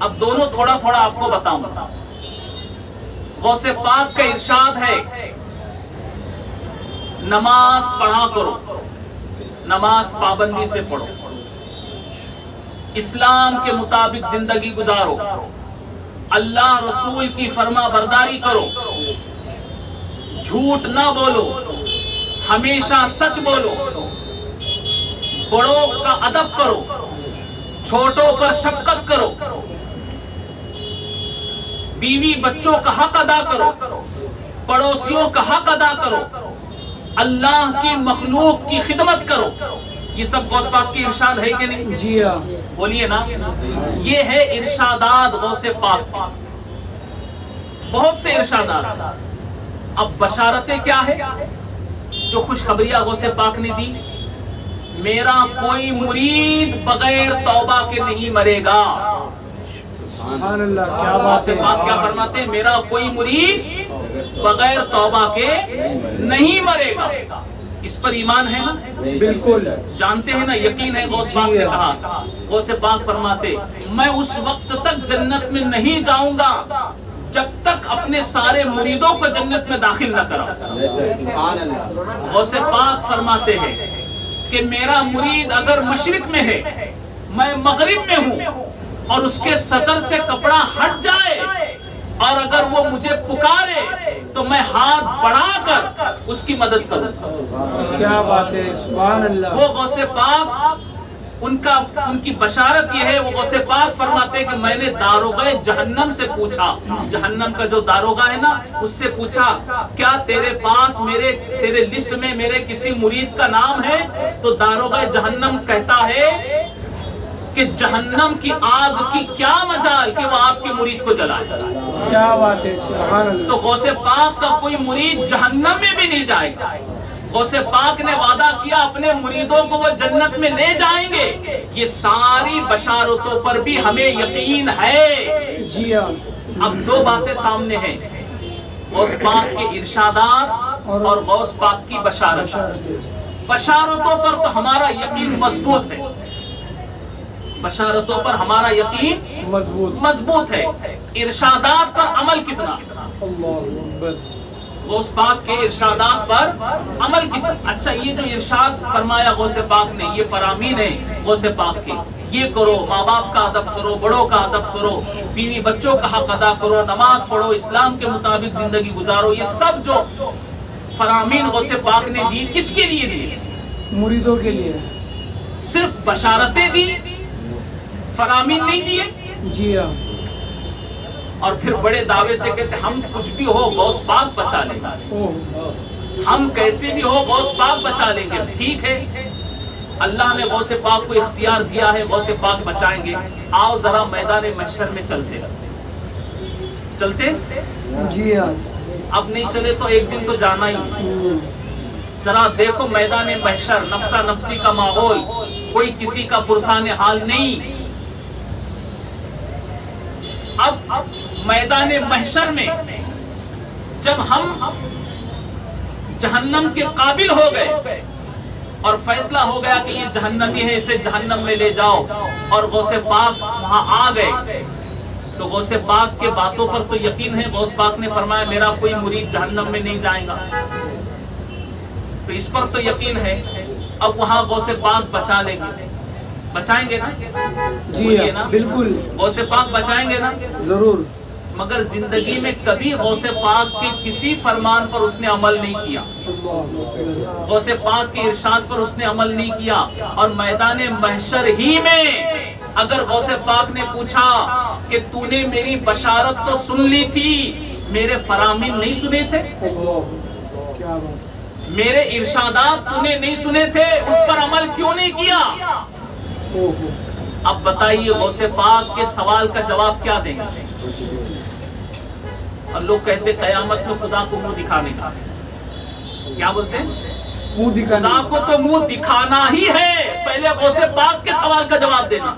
A: اب دونوں تھوڑا تھوڑا آپ کو بتاؤں. غوث پاک کا ارشاد ہے نماز پڑھا کرو, نماز پابندی سے پڑھو, اسلام کے مطابق زندگی گزارو, اللہ رسول کی فرما برداری کرو, جھوٹ نہ بولو, ہمیشہ سچ بولو, بڑوں کا ادب کرو, چھوٹوں پر شفقت کرو, بیوی بچوں کا حق ادا کرو, پڑوسیوں کا حق ادا کرو, اللہ کی مخلوق کی خدمت کرو. یہ سب غوث پاک کی ارشاد ہے کہ نہیں؟ جی ہاں, بولیے نا. یہ ہے ارشادات غوث پاک, بہت سے ارشادات. اب بشارتیں کیا ہے جو خوشخبریاں غوث پاک نے دی؟ میرا کوئی مرید بغیر توبہ کے نہیں مرے گا. سبحان اللہ, کیا بات ہے. پاک کیا فرماتے ہیں؟ میرا کوئی مرید بغیر توبہ کے نہیں مرے گا. اس پر ایمان ہے نا؟ بالکل جانتے ہیں نا, یقین ہے. غوث پاک نے کہا, غوث پاک فرماتے میں اس وقت تک جنت میں نہیں جاؤں گا جب تک اپنے سارے مریدوں کو جنت میں داخل نہ کراؤ۔
B: سبحان اللہ۔
A: غوث پاک فرماتے ہیں کہ میرا مرید اگر مشرق میں ہے، میں مغرب میں ہوں، اور اس کے سطر سے کپڑا ہٹ جائے اور اگر وہ مجھے پکارے تو میں ہاتھ بڑھا کر اس کی مدد کروں۔
B: کیا بات ہے، سبحان اللہ۔
A: وہ غوث پاک ان کی بشارت یہ ہے، وہ غوث پاک فرماتے ہیں کہ میں نے داروغہ جہنم سے پوچھا، جہنم کا جو داروغہ ہے نا، اس سے پوچھا کیا تیرے پاس تیرے لسٹ میں میرے کسی مرید کا نام ہے؟ تو داروغہ جہنم کہتا ہے کہ جہنم کی آگ کی کیا مجال کہ وہ آپ کے مرید کو جلائے۔
B: کیا بات ہے، سبحان اللہ۔
A: تو غوث پاک کا کوئی مرید جہنم میں بھی نہیں جائے گا۔ غوث پاک نے وعدہ کیا اپنے مریدوں کو وہ جنت میں لے جائیں گے۔ یہ ساری بشارتوں پر بھی ہمیں یقین ہے۔
B: جی ہاں۔
A: اب دو باتیں سامنے ہیں، غوث پاک کے ارشادات اور غوث پاک کی بشارت۔ بشارتوں پر تو ہمارا یقین مضبوط ہے، بشارتوں پر ہمارا یقین مضبوط ہے۔ ارشادات پر عمل کتنا؟
B: اللہ اکبر۔
A: غوث پاک کے ارشادات پر عمل کتنا؟ اچھا، یہ جو ارشاد فرمایا غوث پاک نے، یہ فرامین ہے غوث پاک کے، یہ کرو، ماں باپ کا ادب کرو، بڑوں کا ادب کرو، بیوی بچوں کا حق ادا کرو، نماز پڑھو، اسلام کے مطابق زندگی گزارو، یہ سب جو فرامین غوث پاک نے دی، کس کے لیے دی؟
B: مریدوں کے لیے۔
A: صرف بشارتیں دی، فرامین نہیں دیے؟
B: جی ہاں۔
A: اور پھر بڑے دعوے سے کہتے ہم کچھ بھی ہو غوث پاک بچا لیں گے، ہم کیسے بھی ہو غوث پاک بچا لیں گے۔ ٹھیک ہے، اللہ نے غوث پاک کو اختیار دیا ہے، غوث پاک بچائیں گے۔ آؤ ذرا میدان محشر میں چلتے
B: جی ہاں۔
A: اب نہیں چلے تو ایک دن تو جانا ہی۔ ذرا دیکھو میدان محشر، نفسا نفسی کا ماحول، کوئی کسی کا پرسان حال نہیں۔ اب میدان محشر میں جب ہم جہنم کے قابل ہو گئے اور فیصلہ ہو گیا کہ یہ جہنمی ہے، اسے جہنم میں لے جاؤ، اور غوث پاک وہاں آ گئے، تو غوث پاک کے باتوں پر تو یقین ہے۔ غوث پاک نے فرمایا میرا کوئی مرید جہنم میں نہیں جائے گا، تو اس پر تو یقین ہے۔ اب وہاں غوث پاک بچا لیں گے، بچائیں گے نا؟
B: جی ہاں، بالکل۔
A: غوث پاک بچائیں گے نا؟
B: ضرور۔
A: مگر زندگی میں کبھی غوث پاک کے کسی فرمان پر اس نے عمل نہیں کیا، غوث پاک کے ارشاد پر اس نے عمل نہیں کیا۔ اور میدان محشر ہی میں اگر غوث پاک نے پوچھا کہ تو نے میری بشارت تو سن لی تھی، میرے فرامین نہیں سنے تھے؟ میرے ارشادات تو نے نہیں سنے تھے، اس پر عمل کیوں نہیں کیا؟ اب بتائیے غوث پاک کے سوال کا جواب کیا دیں گے؟ اور لوگ کہتے قیامت میں خدا کو منہ دکھانے کا، کیا بولتے ہیں؟
B: منہ دکھانا،
A: خدا کو تو منہ دکھانا ہی ہے، پہلے غوث پاک کے سوال کا جواب دینا۔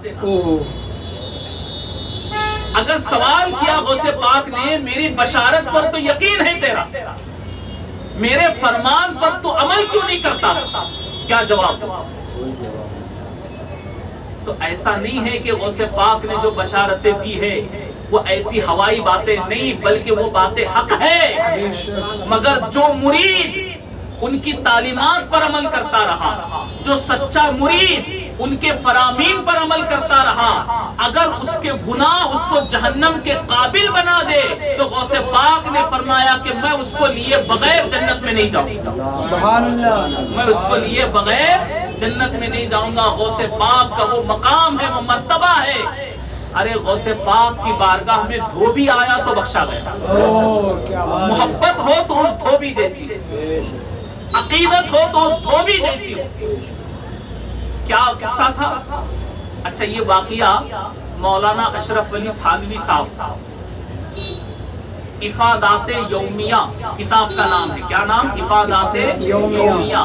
A: اگر سوال کیا غوث پاک نے میری بشارت پر تو یقین ہے تیرا، میرے فرمان پر تو عمل کیوں نہیں کرتا، کیا جواب؟ تو ایسا نہیں ہے کہ غوث پاک نے جو بشارتیں دی ہے وہ ایسی ہوائی باتیں نہیں، بلکہ وہ باتیں حق ہے۔ مگر جو مرید ان کی تعلیمات پر عمل کرتا رہا، جو سچا مرید ان کے فرامین پر عمل کرتا رہا، اگر اس کے گناہ اس کو جہنم کے قابل بنا دے تو غوث پاک نے فرمایا کہ میں اس کو لیے بغیر جنت میں نہیں جاؤں گا،
B: سبحان اللہ،
A: میں اس کو لیے بغیر جنت میں نہیں جاؤں گا۔ غوث پاک کا وہ مقام ہے، وہ مرتبہ ہے۔ ارے غوث پاک کی بارگاہ میں دھوبی آیا تو بخشا گیا، محبت ہو تو اس دھوبی جیسی، عقیدت ہو تو اس دھوبی جیسی ہو۔ کیا قصہ تھا؟ اچھا، یہ واقعہ مولانا اشرف علی تھانوی صاحب، افادات یومیہ کتاب کا نام ہے۔ کیا نام؟ افادات یومیہ۔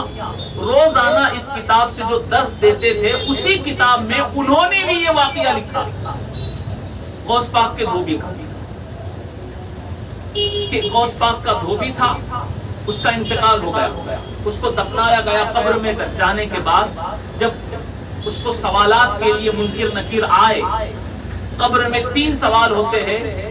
A: روزانہ اس کتاب سے جو درس دیتے تھے، اسی کتاب میں انہوں نے بھی یہ واقعہ لکھا غوث پاک کے دھوبی کا، کہ غوث پاک کا دھوبی تھا، اس کا انتقال ہو گیا، اس کو دفنایا گیا۔ قبر میں جانے کے بعد جب اس کو سوالات کے لیے منکر نکیر آئے، قبر میں 3 سوال ہوتے ہیں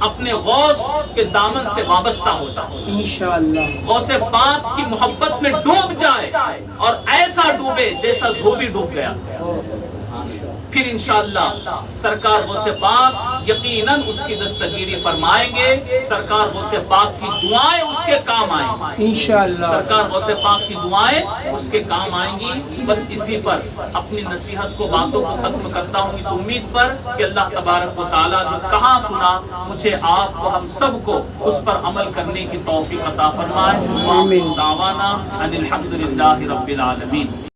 A: اپنے غوث کے دامن سے وابستہ ہو جائے،
B: انشاءاللہ
A: غوث پاک کی محبت میں ڈوب جائے اور ایسا ڈوبے جیسا دھوبی ڈوب گیا، پھر انشاءاللہ سرکار غوث پاک یقیناً اس کی دستگیری فرمائیں گے، سرکار غوث پاک کی دعائیں اس کے کام آئیں گی،
B: انشاءاللہ
A: سرکار غوث پاک کی دعائیں اس کے کام آئیں گی۔ بس اسی پر اپنی نصیحت کو، باتوں کو ختم کرتا ہوں، اس امید پر کہ اللہ تبارک و تعالیٰ جو کہاں سنا مجھے، آپ کو، ہم سب کو اس پر عمل کرنے کی توفیق عطا فرمائے۔ وآخر دعوانا ان الحمدللہ رب العالمین۔